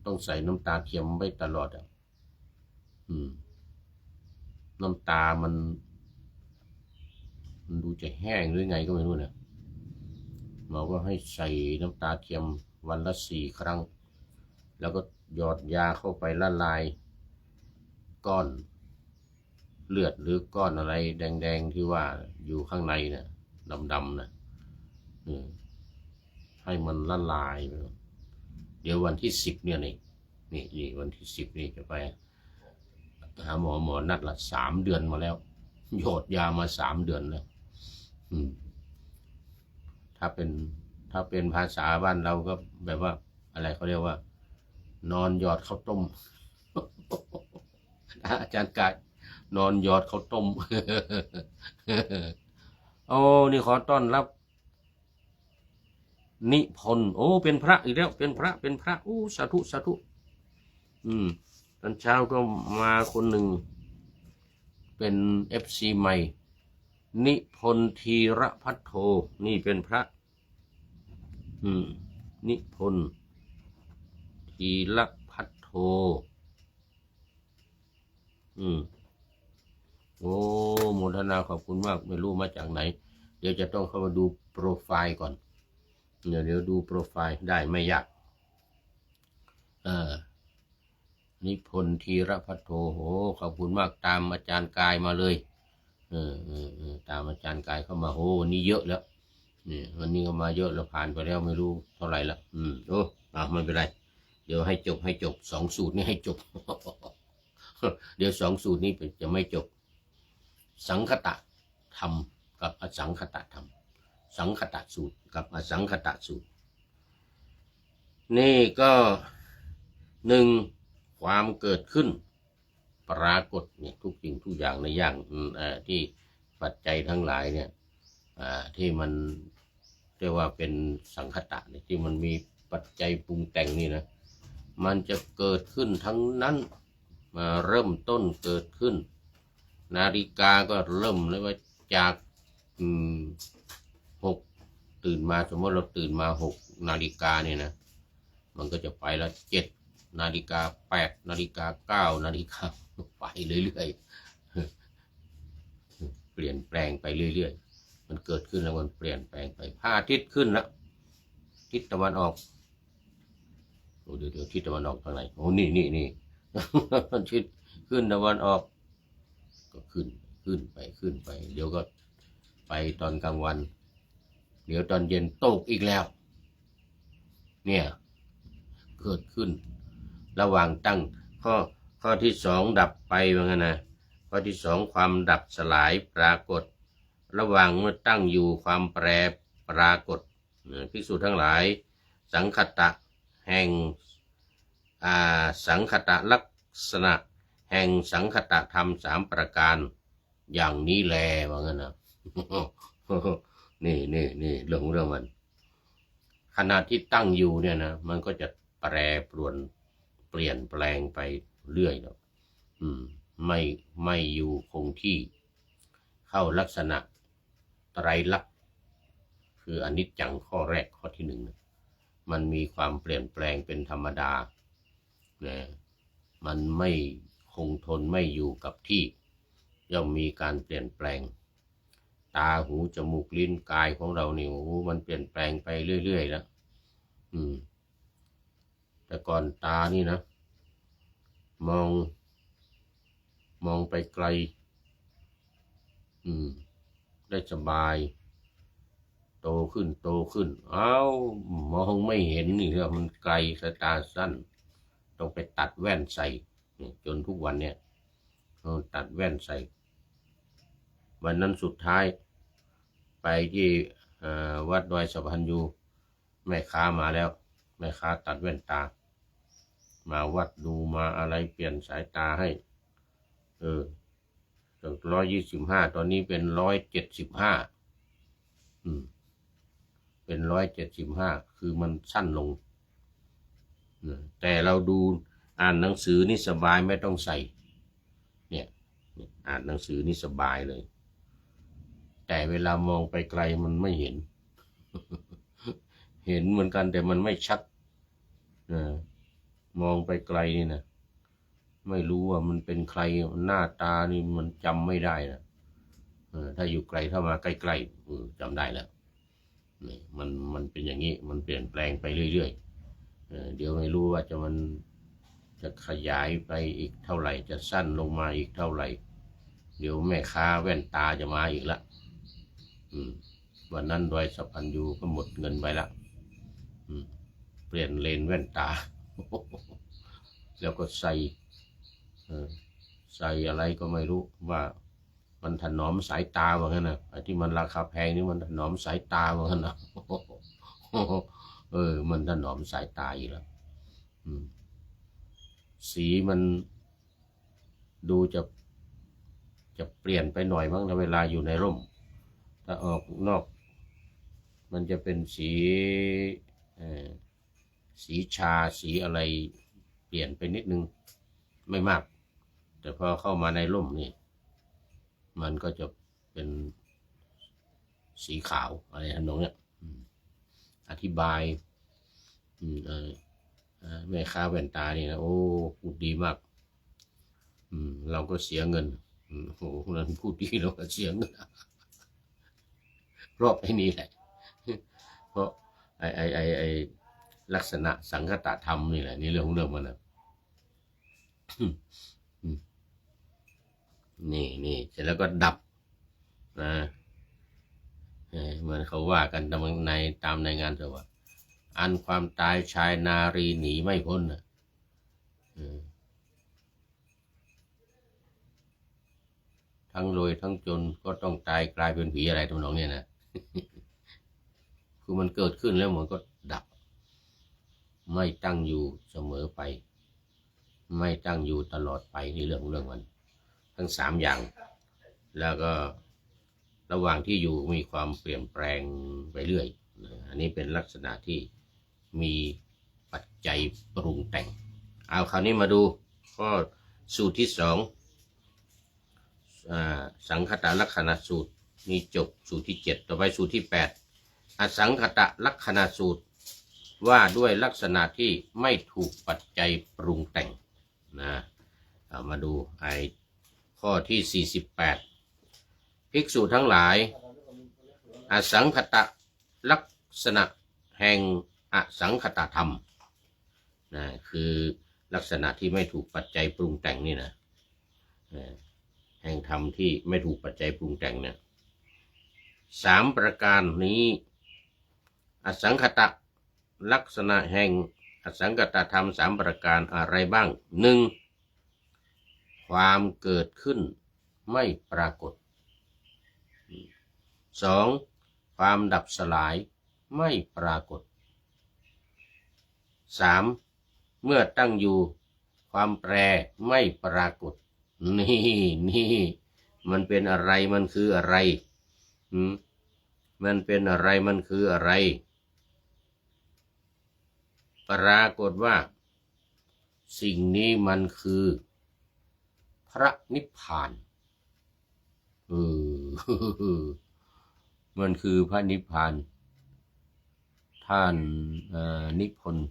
ต้องใส่น้ำตาเทียมไว้ตลอดน้ำตามันดูจะแห้งหรือไงก็ไม่รู้นะหมอก็ให้ใส่น้ำตาเทียมวันละ4 ครั้งแล้วก็หยอดยาเข้าไปละลายก้อนเลือดหรือก้อนอะไรแดงๆที่ว่าอยู่ข้างในน่ะดำๆนะให้มันละลายไปเดี๋ยววันที่10เนี่ยนี่วันที่10นี่จะไปหาหมอนัดละ3 เดือนมาแล้วหยอดยามา3 เดือนแล้วถ้าเป็นภาษาบ้านเราก็แบบว่าอะไรเขาเรียกว่านอนหยอดข้าวต้ม อาจารย์กายนอนหยอดข้าวต้ม โอ้นี่ขอต้อนรับนิพนธ์โอ้เป็นพระอีกแล้วเป็นพระโอ้สาธุตอนเช้าก็มาคนหนึ่งเป็น FC ใหม่นิพนธ์ธีรพัทโทนี่เป็นพระนิพนธ์ธีรพัทโทโอ้โมทนาขอบคุณมากไม่รู้มาจากไหนเดี๋ยวจะต้องเข้ามาดูโปรไฟล์ก่อนเดี๋ยวดูโปรไฟล์ได้ไม่ยากนิพนธ์ธีรพัทโทโหขอบคุณมากตามอาจารย์กายมาเลยตามอาจารย์กายเข้ามาโหวันนี้เยอะแล้วนี่วันนี้ก็มาเยอะแล้วผ่านไปแล้วไม่รู้เท่าไหร่ละโอ้ไม่เป็นไรเดี๋ยวให้จบ2 สูตรนี้ให้จบ เดี๋ยว2 สูตรนี้จะไม่จบสังคตะธรรมกับอสังคตะธรรมสังคตะสูตรกับอสังคตะสูตรนี่ก็1ความเกิดขึ้นป ปรากฏเนี่ยทุกสิ่งทุกอย่างในอย่างที่ปัจจัยทั้งหลายเนี่ยที่มันเรียกว่าเป็นสังคตะเนี่ยที่มันมีปัจจัยปรุงแต่งนี่นะมันจะเกิดขึ้นทั้งนั้นมาเริ่มต้นเกิดขึ้นนาฬิกาก็เริ่มเลยว่าจาก6ตื่นมาสมมติเราตื่นมา6 นาฬิกาเนี่ยนะมันก็จะไปแล้ว7 นาฬิกา8 นาฬิกา9 นาฬิกาไปเรื่อยๆเปลี่ยนแปลงไปเรื่อยๆมันเกิดขึ้นแล้วมันเปลี่ยนแปลงไปพระอาทิตย์ขึ้นแล้วทิศตะวันออกเดี๋ยวทิศตะวันออกทางไหนนี่ทิศขึ้นตะวันออกก็ขึ้นไปเดี๋ยวก็ไปตอนกลางวันเดี๋ยวตอนเย็นตกอีกแล้วเนี่ยเกิดขึ้นระหว่างตั้งข้อที่2ดับไปว่างั้นนะข้อที่2ความดับสลายปรากฏระหว่างเมื่อตั้งอยู่ความแปรปรากฏภิกษุทั้งหลายสังคตะแห่งสังคตะลักษณะแห่งสังคตะธรรม3 ประการอย่างนี้แลว่างั้นนะ นี่เรื่องมันขณะที่ตั้งอยู่เนี่ยนะมันก็จะแปรปรวนเปลี่ยนแปลงไปเรื่อยเนาะไม่อยู่คงที่เข้าลักษณะไตรลักษณ์คืออนิจจังข้อแรกข้อที่1นะมันมีความเปลี่ยนแปลงเป็นธรรมดานะมันไม่คงทนไม่อยู่กับที่ย่อมมีการเปลี่ยนแปลงตาหูจมูกลิ้นกายของเราเนี่ยมันเปลี่ยนแปลงไปเรื่อยๆแล้วแต่ก่อนตานี่นะมองไปไกลได้สบายโตขึ้นมองไม่เห็นนี่ครับมันไกลสายตาสั้นต้องไปตัดแว่นใส่จนทุกวันเนี่ยตัดแว่นใส่วันนั้นสุดท้ายไปที่วัดดอยสะพันยูแม่ค้ามาแล้วแม่ค้าตัดแว่นตามาวัดดูมาอะไรเปลี่ยนสายตาให้จาก125ตอนนี้เป็น175เป็น175คือมันสั้นลงแต่เราดูอ่านหนังสือนี่สบายไม่ต้องใส่เนี่ยอ่านหนังสือนี่สบายเลยแต่เวลามองไปไกลมันไม่เห็น เห็นเหมือนกันแต่มันไม่ชัดมองไปไกลนี่นะไม่รู้ว่ามันเป็นใครหน้าตานี่มันจำไม่ได้นะถ้าอยู่ไกลถ้ามาใกล้ๆจำได้แล้วนี่มันเป็นอย่างนี้มันเปลี่ยนแปลงไปเรื่อยๆเดี๋ยวไม่รู้ว่ามันจะขยายไปอีกเท่าไหร่จะสั้นลงมาอีกเท่าไหร่เดี๋ยวแม่ค้าแว่นตาจะมาอีกละวันนั้นดอยสะพันยูก็หมดเงินไปละเปลี่ยนเลนส์แว่นตา แล้วก็ใส่อะไรก็ไม่รู้ว่ามันถนอมสายตาว่างั้นนะไอ้ที่มันราคาแพงนี่มันถนอมสายตาว่างั้นนะ มันถนอมสายตาอยู่แล้วสีมันดูจะเปลี่ยนไปหน่อยมั้งในเวลาอยู่ในร่มถ้าออกนอกมันจะเป็นสีชาสีอะไรเปลี่ยนไปนิดนึงไม่มากแต่พอเข้ามาในร่มนี่มันก็จะเป็นสีขาวอะไรทำนองเนี้ยอธิบายแม่ค้าแว่นตานี่นะโอ้พูดดีมากเราก็เสียเงินโอ้นั่นพูดดีเราก็เสียเงินเพราะไอ้นี่แหละเพราะไอลักษณะสังคตธรรมนี่แหละนี่เรื่องของเรื่องมันนะนี่เสร็จแล้วก็ดับนะเหมือนเขาว่ากันตามในงานสวดอันความตายชายนารีหนีไม่พ้นนะทั้งรวยทั้งจนก็ต้องตายกลายเป็นผีอะไรทำนองนี้นะคือมันเกิดขึ้นแล้วมันก็ดับไม่ตั้งอยู่เสมอไป ไม่ตั้งอยู่ตลอดไปนี่เรื่องมันทั้งสามอย่างแล้วก็ระหว่างที่อยู่มีความเปลี่ยนแปลงไปเรื่อยอันนี้เป็นลักษณะที่มีปัจจัยปรุงแต่งเอาคราวนี้มาดูข้อสูตรที่สองสังคตลักษณะสูตรนี่จบสูตรที่7ต่อไปสูตรที่8อสังคตลักษณะสูตรว่าด้วยลักษณะที่ไม่ถูกปัจจัยปรุงแต่งนะมาดูข้อที่48ภิกษุทั้งหลายอสังคตลักษณะแห่งอสังคตธรรมนะคือลักษณะที่ไม่ถูกปัจจัยปรุงแต่งนี่นะแห่งธรรมที่ไม่ถูกปัจจัยปรุงแต่งเนี่ย3ประการนี้อสังคตลักษณะแห่งอสังคตธรรม3ประการอะไรบ้าง 1. ความเกิดขึ้นไม่ปรากฏ 2. ความดับสลายไม่ปรากฏ 3. เมื่อตั้งอยู่ความแปรไม่ปรากฏนี่มันเป็นอะไรมันคืออะไรมันเป็นอะไรมันคืออะไรปรากฏว่าสิ่งนี้มันคือพระนิพพานมันคือพระนิพพานท่านนิพนธ์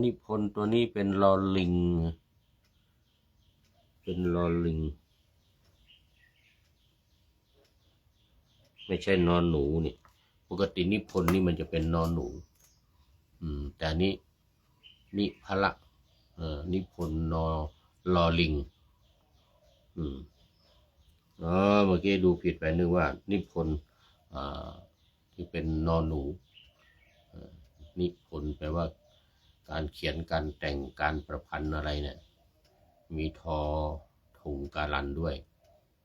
นิพนธ์ตัวนี้เป็นลอลิงไม่ใช่นอนหนูนี่ปกตินิพนธ์นี่มันจะเป็นนอนหนูแต่นี้นิพละนิพนธ์นอลอลิงเมื่อกี้ดูผิดไปนึกว่านิพนธ์ที่เป็นนอนหนูนิพนธ์แปลว่าการเขียนการแต่งการประพันธ์อะไรเนี่ยมีทอถุงการันด้วย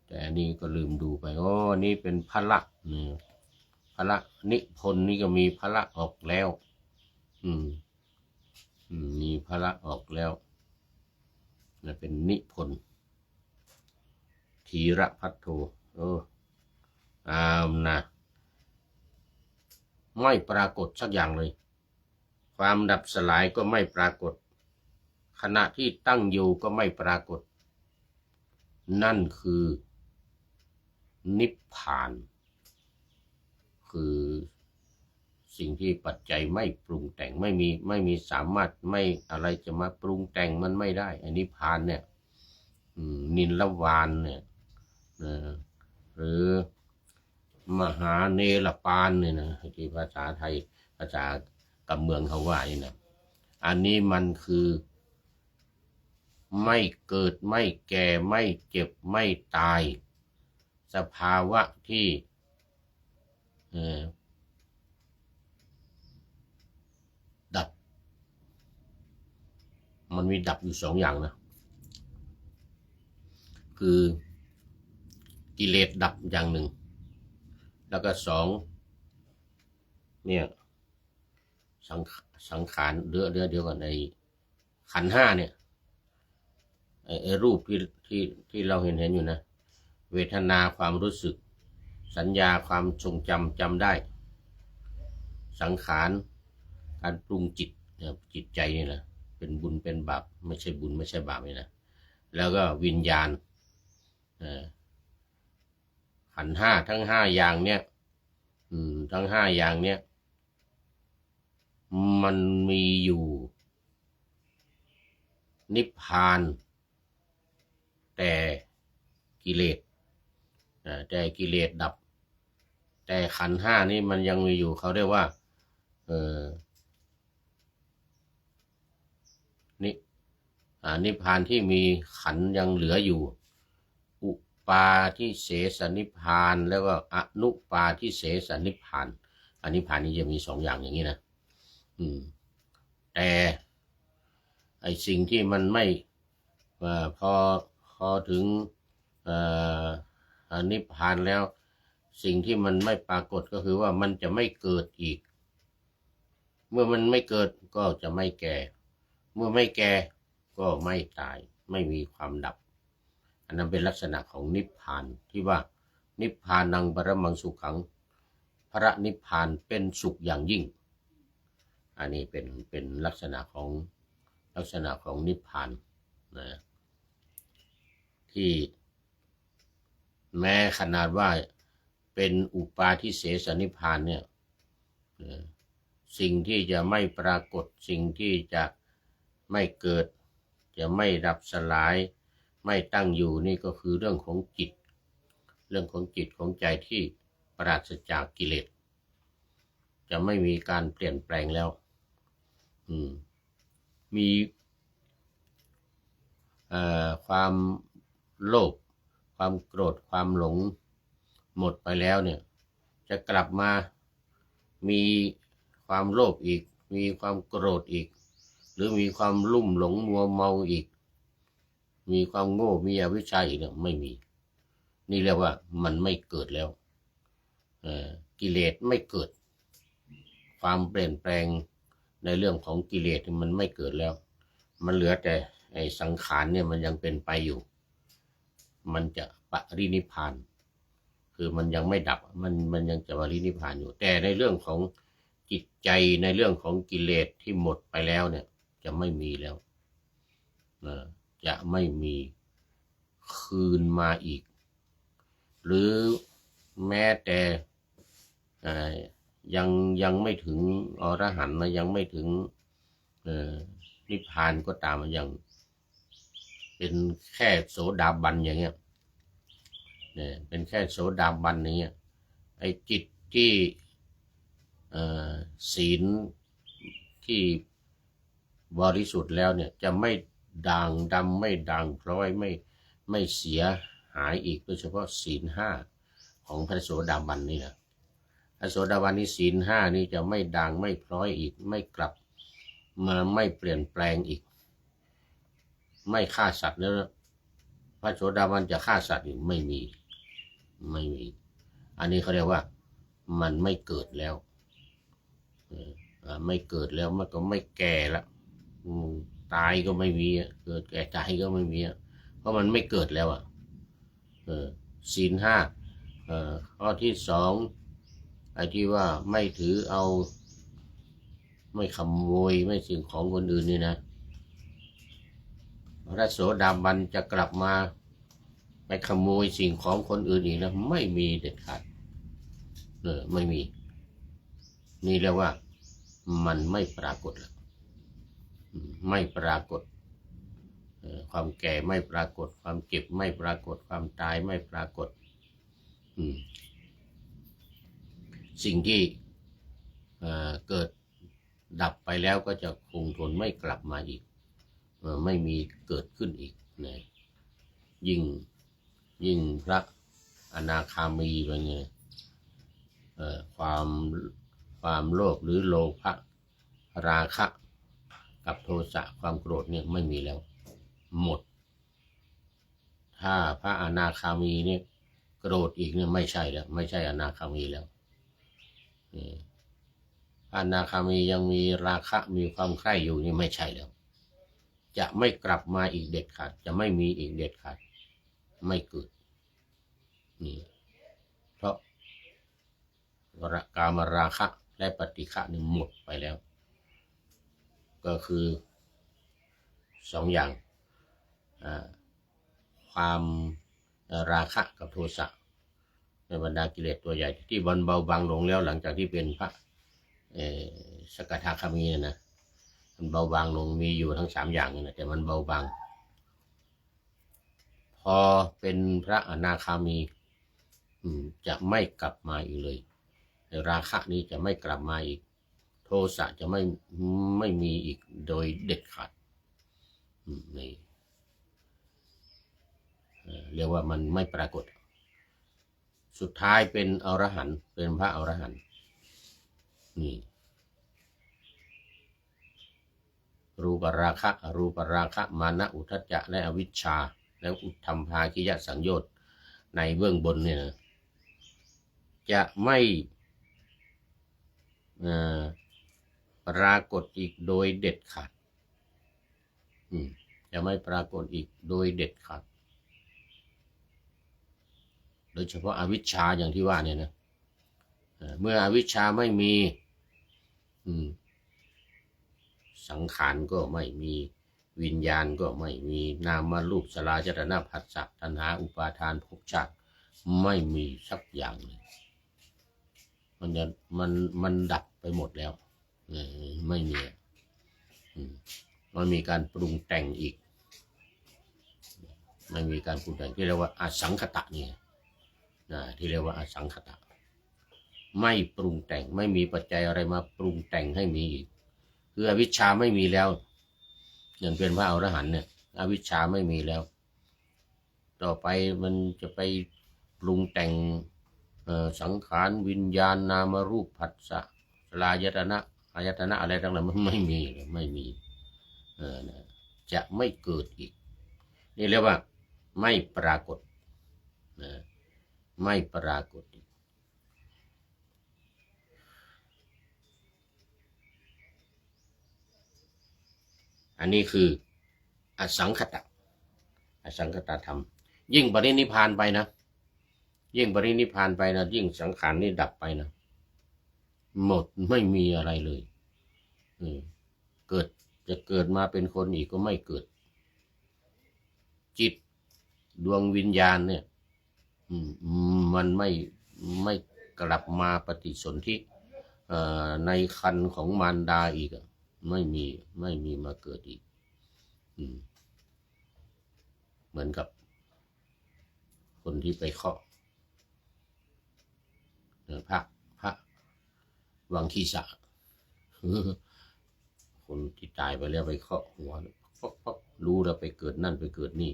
แต่อันนี้ก็ลืมดูไปนี่เป็นพละพละนิพนธ์นี่ก็มีพละออกแล้วมีพละออกแล้วนั่นเป็นนิพนธ์ธีระพัทโทนะไม่ปรากฏสักอย่างเลยความดับสลายก็ไม่ปรากฏขณะที่ตั้งอยู่ก็ไม่ปรากฏนั่นคือนิพพานคือสิ่งที่ปัจจัยไม่ปรุงแต่งไม่มีสามารถไม่อะไรจะมาปรุงแต่งมันไม่ได้อันนิพพานเนี่ยนิลวานเนี่ยหรือมหาเนรปานเนี่ยนะที่ภาษาไทยภาษากำเมืองเขาว่านี่นะอันนี้มันคือไม่เกิดไม่แก่ไม่เจ็บไม่ตายสภาวะที่ดับมันมีดับอยู่2อย่างนะคือกิเลสดับอย่างหนึ่งแล้วก็2เนี่ยสังขารเดี๋ยวก่อนในขันธ์5เนี่ยไอ้รูปที่เราเห็นอยู่นะเวทนาความรู้สึกสัญญาความทรงจำได้สังขารการปรุงจิตใจนี่นะเป็นบุญเป็นบาปไม่ใช่บุญไม่ใช่บาปนี่นะแล้วก็วิญญาณขันธ์5ทั้ง5อย่างเนี้ยทั้ง5อย่างเนี้ยมันมีอยู่นิพพานแต่กิเลสดับแต่ขันธ์5นี่มันยังมีอยู่เขาเรียกว่านิพพานที่มีขันธ์ยังเหลืออยู่อุปาทิเสสนิพพานแล้วก็อนุปาทิเสสนิพพานนิพพานนี้จะมี2อย่างอย่างนี้นะแต่ไอสิ่งที่มันไม่พอถึงนิพพานแล้วสิ่งที่มันไม่ปรากฏก็คือว่ามันจะไม่เกิดอีกเมื่อมันไม่เกิดก็จะไม่แก่ เมื่อไม่แก่ก็ไม่ตายไม่มีความดับอันนั้นเป็นลักษณะของนิพพานที่ว่านิพพานังปรมังสุขังพระนิพพานเป็นสุขอย่างยิ่งอันนี้เป็นลักษณะของนิพพานนะที่แม้ขนาดว่าเป็นอุปาทิเสสนิพพานเนี่ยสิ่งที่จะไม่ปรากฏสิ่งที่จะไม่เกิดจะไม่ดับสลายไม่ตั้งอยู่นี่ก็คือเรื่องของจิตของใจที่ปราศจากกิเลสจะไม่มีการเปลี่ยนแปลงแล้วมีความโลภความโกรธความหลงหมดไปแล้วเนี่ยจะกลับมามีความโลภอีกมีความโกรธอีกหรือมีความลุ่มหลงมัวเมาอีกมีความโง่มีอวิชชาอีกเนี่ยไม่มีนี่เรียกว่ามันไม่เกิดแล้วกิเลสไม่เกิดความเปลี่ยนแปลงในเรื่องของกิเลสมันไม่เกิดแล้วมันเหลือแต่ไอ้สังขารเนี่ยมันยังเป็นไปอยู่มันจะปรินิพพานคือมันยังไม่ดับมันยังจะปรินิพพานอยู่แต่ในเรื่องของจิตใจในเรื่องของกิเลสที่หมดไปแล้วเนี่ยจะไม่มีแล้วจะไม่มีคืนมาอีกหรือแม้แต่ยังไม่ถึงอรหันต์นะยังไม่ถึงนิพพานก็ตามอย่างเป็นแค่โสดาบันอย่างเงี้ยเนี่ยเป็นแค่โสดาบันอย่างเงี้ยไอ้จิตที่ศีลที่บริสุทธิ์แล้วเนี่ยจะไม่ด่างดำไม่ด่างพร้อยไม่เสียหายอีกโดยเฉพาะศีลห้าของพระโสดาบันนี่นะพระโสดาบันนี่ศีลห้านี่จะไม่ด่างไม่พร้อยอีกไม่กลับมาไม่เปลี่ยนแปลงอีกไม่ฆ่าสัตว์แล้วพระโสดาบันจะฆ่าสัตว์อีกไม่มีอันนี้เขาเรียกว่ามันไม่เกิดแล้วไม่เกิดแล้วมันก็ไม่แก่ละตายก็ไม่มีเกิดแก่ตายก็ไม่มีเพราะมันไม่เกิดแล้วศีลห้าข้อที่สองไอ้ที่ว่าไม่ถือเอาไม่ขโมยไม่สิ่งของคนอื่นนี่นะพระโสดาบันจะกลับมาไปขโมยสิ่งของคนอื่นอีกนะไม่มีเด็ดขาดไม่มีนี่เรียกว่ามันไม่ปรากฏไม่ปรากฏความแก่ไม่ปรากฏความเจ็บไม่ปรากฏความตายไม่ปรากฏสิ่งที่เกิดดับไปแล้วก็จะคงทนไม่กลับมาอีกไม่มีเกิดขึ้นอีกนะยิ่งพระอนาคามีไปเนี่ยความโลภหรือโลภะราคะกับโทสะความโกรธเนี่ยไม่มีแล้วหมดถ้าพระอนาคามีเนี่ยโกรธอีกเนี่ยไม่ใช่แล้วไม่ใช่อนาคามีแล้วพระอนาคามียังมีราคะมีความใคร่อยู่นี่ไม่ใช่แล้วจะไม่กลับมาอีกเด็ดขาดจะไม่มีอีกเด็ดขาดไม่เกิดนี่เพราะกามราคะและปฏิฆะนี่หมดไปแล้วก็คือสองอย่างความราคะกับโทสะในบรรดากิเลสตัวใหญ่ที่บรรเบาบางลงแล้วหลังจากที่เป็นพระสกทาคามีนะมันเบาบางลงมีอยู่ทั้งสามอย่างนี่นะแต่มันเบาบางพอเป็นพระอนาคามีจะไม่กลับมาอีกเลยราคะนี้จะไม่กลับมาอีกโทสะจะไม่มีอีกโดยเด็ดขาดนี่เรียกว่ามันไม่ปรากฏสุดท้ายเป็นอรหันต์เป็นพระอรหันต์นี่รูปราคะอรูปราคะมานะอุทธัจจะและอวิชชาและอุทธัมภาคิยสังโยชน์ในเบื้องบนเนี่ยนะจะไม่ปรากฏอีกโดยเด็ดขาด จะไม่ปรากฏอีกโดยเด็ดขาดโดยเฉพาะอวิชชาอย่างที่ว่าเนี่ยนะเมื่ออวิชชาไม่มีสังขารก็ไม่มีวิญญาณก็ไม่มีนามรูปสลายจรณะผัสสะตัณหาอุปาทานภพชาติไม่มีสักอย่างเลยมันดับไปหมดแล้วไม่มีมันมีการปรุงแต่งอีกไม่มีการปรุงแต่งที่เรียกว่าอสังขตะเนี่ยที่เรียกว่าอสังขตะไม่ปรุงแต่งไม่มีปัจจัยอะไรมาปรุงแต่งให้มีอีกคืออวิชชาไม่มีแล้วอย่างเป็นพระอรหันต์เนี่ยอวิชชาไม่มีแล้วต่อไปมันจะไปปรุงแต่งสังขารวิญญาณนามรูปผัสสะสลายตนะอายตนะอะไรต่างๆมันไม่มีเลยไม่มีจะไม่เกิดอีกนี่เรียกว่าไม่ปรากฏไม่ปรากฏอันนี้คืออสังขตะอสังขตธรรมยิ่งปรินิพพานไปนะยิ่งปรินิพพานไปนะยิ่งสังขารนี่ดับไปนะหมดไม่มีอะไรเลยจะเกิดมาเป็นคนอีกก็ไม่เกิดจิตดวงวิญญาณเนี่ยมันไม่กลับมาปฏิสนธิในครรภ์ของมารดาอีกไม่มีมาเกิดอีกเหมือนกับคนที่ไปเคาะพระวังคีสะคนที่ตายไปแล้วไปเคาะหัวป๊อกรู้แล้วไปเกิดนั่นไปเกิดนี่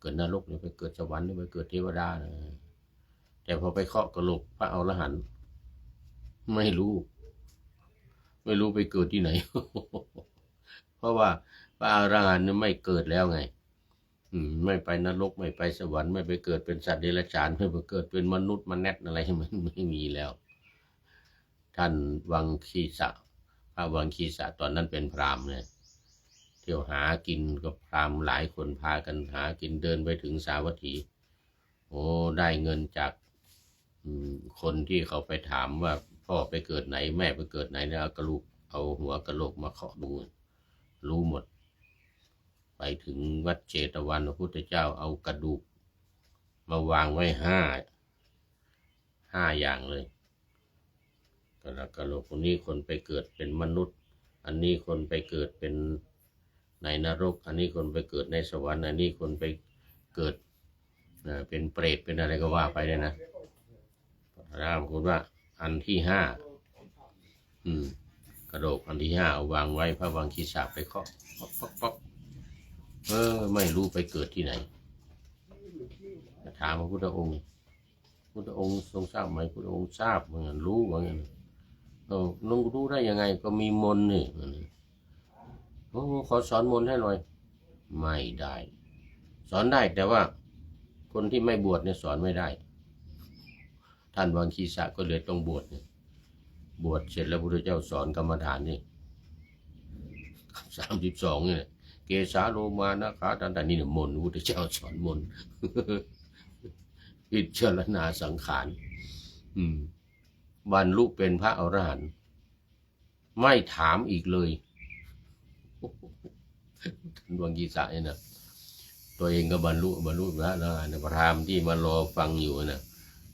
เกิดนรกเนี่ยไปเกิดสวรรค์เนี่ยไปเกิดเทวดานะแต่พอไปเคาะกระโหลกพระอรหันต์ไม่รู้ไปเกิดที่ไหน เพราะว่าพระอรหันต์ไม่เกิดแล้วไงไม่ไปนรกไม่ไปสวรรค์ไม่ไปเกิดเป็นสัตว์เดรัจฉานไม่ไปเกิดเป็นมนุษย์มนุษย์อะไรมันไม่มีแล้วท่านวังคีสะพระวังคีสะตอนนั้นเป็นพราหมณ์เนี่ยเที่ยวหากินกับพราหมณ์หลายคนพากันหากินเดินไปถึงสาวัตถีโอ้ได้เงินจากคนที่เขาไปถามว่าพ่อไปเกิดไหนแม่ไปเกิดไหนเนี่ยเอาหัวกะโหลกมาเคาะดูรู้หมดไปถึงวัดเจตวันพระพุทธเจ้าเอากระดูกมาวางไว้ห้าอย่างเลยกระโหลกคนนี้คนไปเกิดเป็นมนุษย์อันนี้คนไปเกิดเป็นในนรกอันนี้คนไปเกิดในสวรรค์อันนี้คนไปเกิดเป็นเปรตเป็นอะไรก็ว่าไปเลยนะพระรามคุณว่าอันที่ห้ากระโหลกอันที่ห้าเอาวางไว้พระวังคีสะไปเคาะป๊อกไม่รู้ไปเกิดที่ไหนถามพระพุทธองค์ทรงทราบไหมพุทธองค์ทราบเหมือนกันรู้เหมือนกันลุงรู้ได้ยังไงก็มีมนต์นี่ขอสอนมนต์ให้หน่อยไม่ได้สอนได้แต่ว่าคนที่ไม่บวชเนี่ยสอนไม่ได้ท่านวังคีสะก็เลยต้องบวชเนี่ยบวชเสร็จแล้วพระพุทธเจ้าสอนกรรมฐานนี่32เนี่ยเกสาโลมานะขาตันนี่เนี่ยมนต์พระพุทธเจ้าสอนมนต์พิจารณาสังขารบรรลุเป็นพระอรหันต์ไม่ถามอีกเลยท่านวังคีสะเนี่ยนะตัวเองก็บรรลุพระอรหันต์พราหมณ์ที่มารอฟังอยู่นะ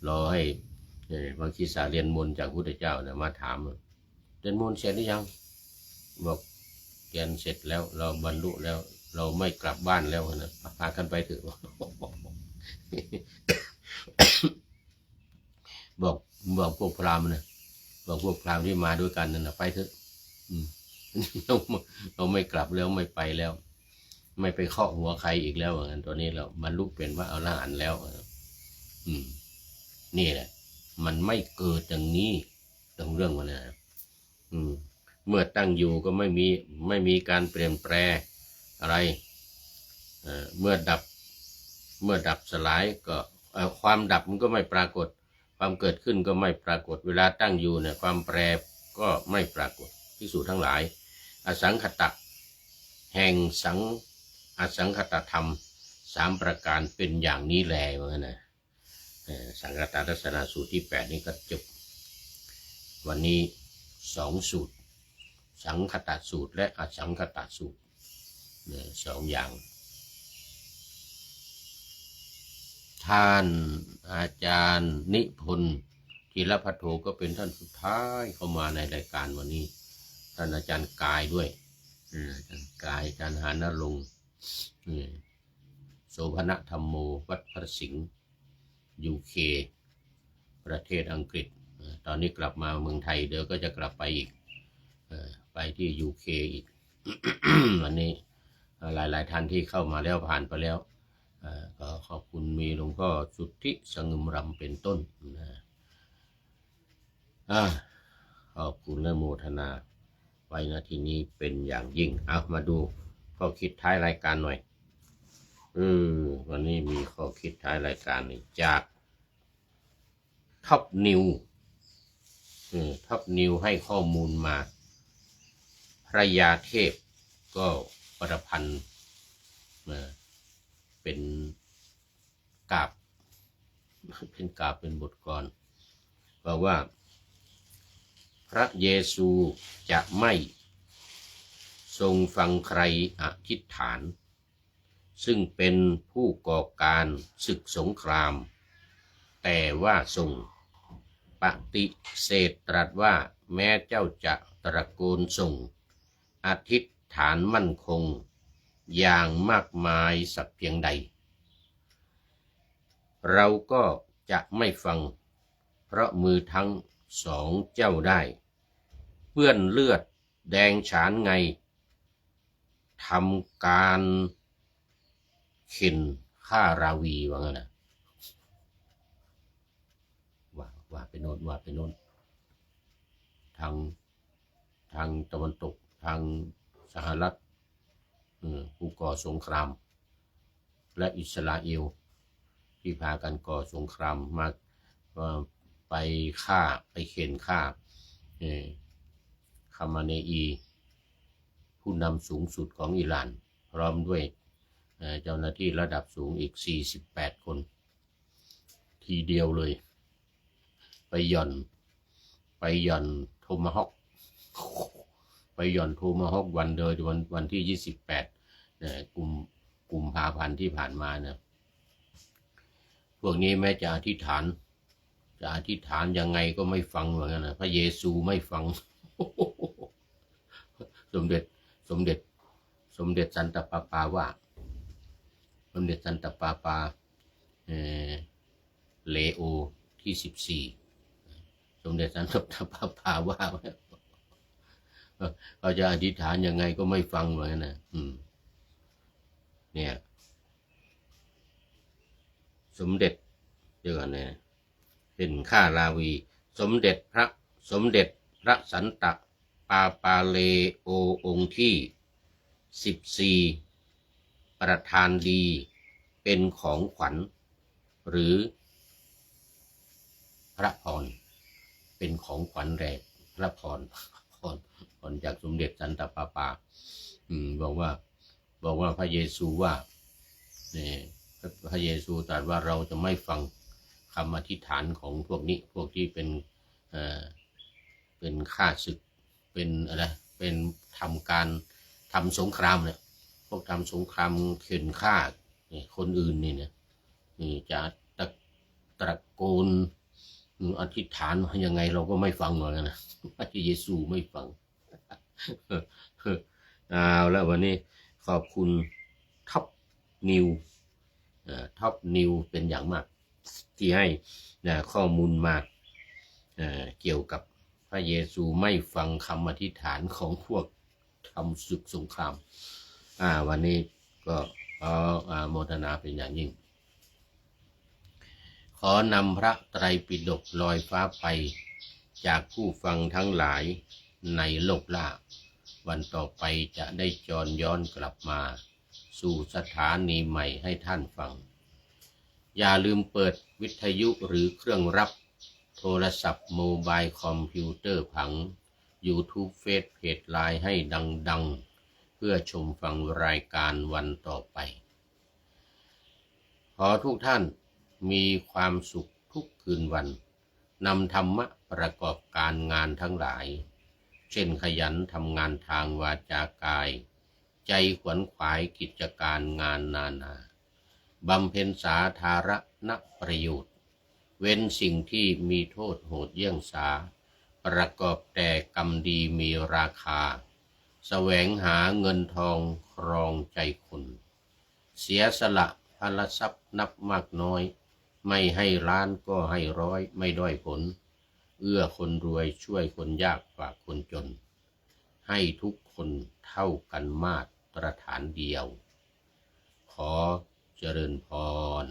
รอให้วังคีสะเรียนมนต์จากพระพุทธเจ้านะมาถามเรียนมนต์เสร็จหรือยังบอกเรียนเสร็จแล้วเราบรรลุแล้วเราไม่กลับบ้านแล้วนะพากันไปเถอะบอกพวกพราหมณ์นะบอกพวกพราหมณ์ที่มาด้วยกันนั่นนะไปเถอะเราไม่กลับแล้วไม่ไปแล้วไม่ไปเคาะหัวใครอีกแล้วเหมือนกันตอนนี้เราบรรลุเป็นพระอรหันต์แล้วนี่แหละมันไม่เกิดอย่างนี้ตรงเรื่องมันนะเมื่อตั้งอยู่ก็ไม่มีการเปลี่ยนแปลงอะไรเมื่อดับสลายก็ความดับมันก็ไม่ปรากฏความเกิดขึ้นก็ไม่ปรากฏเวลาตั้งอยู่เนี่ยความแปรก็ไม่ปรากฏภิกษุทั้งหลายอสังขตะแห่งสัง อสังคตธรรม3ประการเป็นอย่างนี้แลว่างั้นนะสังคตทัศนสูตรที่8นี่ก็จบวันนี้2สูตรสังคตสูตรและอสังคตสูตร2อย่างท่านอาจารย์นิพนธ์ธีรพัทโทก็เป็นท่านสุดท้ายเข้ามาในรายการวันนี้ท่านอาจารย์กายด้วยอาจารย์กายอาจารย์หานรงค์โสภณธรรมโมวัดพระสิงห์UK ประเทศอังกฤษตอนนี้กลับมาเมืองไทยเดี๋ยวก็จะกลับไปอีกไปที่ UK อีก วันนี้หลายท่านที่เข้ามาแล้วผ่านไปแล้วก็ขอบคุณมีหลวงพ่อสุทธิสงึมรำเป็นต้นขอบคุณและโมทนาไว้นาทีนี้เป็นอย่างยิ่งเอามาดูข้อคิดท้ายรายการหน่อยวันนี้มีข้อคิดท้ายรายการนี้จากท็อปนิวให้ข้อมูลมาพระยาเทพก็ประพันธ์เป็นกาบเป็นบทกลอนบอกว่าพระเยซูจะไม่ทรงฟังใครอธิษฐานซึ่งเป็นผู้ก่อการศึกสงครามแต่ว่าทรงปฏิเสธตรัสว่าแม้เจ้าจะตระโกนส่งอธิษฐานมั่นคงอย่างมากมายสักเพียงใดเราก็จะไม่ฟังเพราะมือทั้งสองเจ้าได้เปื้อนเลือดแดงฉานไงทำการเข็นฆ่าราวีว่างั้นนะว่าไปโน่นทางตะวันตกทางสหรัฐผู้ก่อสงครามและอิสราเอลที่พากันก่อสงครามมาไปเข็นฆ่าคามาเนอีผู้นำสูงสุดของอิหร่านพร้อมด้วยเจ้าหน้าที่ระดับสูงอีก48คนทีเดียวเลยไปหย่อนโทมาฮอกวันที่28กุมภาพันธ์ที่ผ่านมาเนี่ยพวกนี้แม้จะอธิษฐานยังไงก็ไม่ฟังเหมือนกันนะพระเยซูไม่ฟัง สมเด็จสันตะปาปาว่าสมเด็จสันตะปาปาเลโอที่14สมเด็จสันตะปาปาว่าเขาจะอธิษฐานยังไงก็ไม่ฟังเหมือนกันนะเนี่ยสมเด็จเดี๋ยวก่อนเนี่ยเป็นข้าราวีสมเด็จพระสันตะปาปาเลโอองค์ที่14ประธานดีเป็นของขวัญหรือพระพรเป็นของขวัญแรกพระพรจากสมเด็จสันตะปาปาบอกว่าพระเยซูว่าพระเยซูตรัสว่าเราจะไม่ฟังคำอธิษฐานของพวกที่เป็นฆ่าศึกเป็นอะไรเป็นทำสงครามเนี่ยพวกทำสงครามเข็นฆ่าคนอื่นนี่จะตะโกนอธิษฐานยังไงเราก็ไม่ฟังเหมือนกันนะพระเยซูไม่ฟังเอาแล้ววันนี้ขอบคุณท็อปนิวเป็นอย่างมากที่ให้ข้อมูลมาเกี่ยวกับพระเยซูไม่ฟังคำอธิษฐานของพวกทำศึกสงครามวันนี้ก็ขอโมทนาเป็นอย่างยิ่งขอนำพระไตรปิฎกลอยฟ้าไปจากผู้ฟังทั้งหลายในโลกล่าวันต่อไปจะได้จรย้อนกลับมาสู่สถานีใหม่ให้ท่านฟังอย่าลืมเปิดวิทยุหรือเครื่องรับโทรศัพท์โมบายคอมพิวเตอร์ผัง YouTube เฟซเพจไลน์ให้ดัง เพื่อชมฟังรายการวันต่อไปขอทุกท่านมีความสุขทุกคืนวันนำธรรมะประกอบการงานทั้งหลายเช่นขยันทำงานทางวาจากายใจขวนขวายกิจการงานนานาบำเพ็ญสาธารณประโยชน์เว้นสิ่งที่มีโทษโหดเยี่ยงสาประกอบแต่กรรมดีมีราคาแสวงหาเงินทองครองใจคนเสียสละพลทรัพย์นับมากน้อยไม่ให้ล้านก็ให้ร้อยไม่ด้อยผลเอื้อคนรวยช่วยคนยากฝากคนจนให้ทุกคนเท่ากันมาตรฐานเดียวขอเจริญพร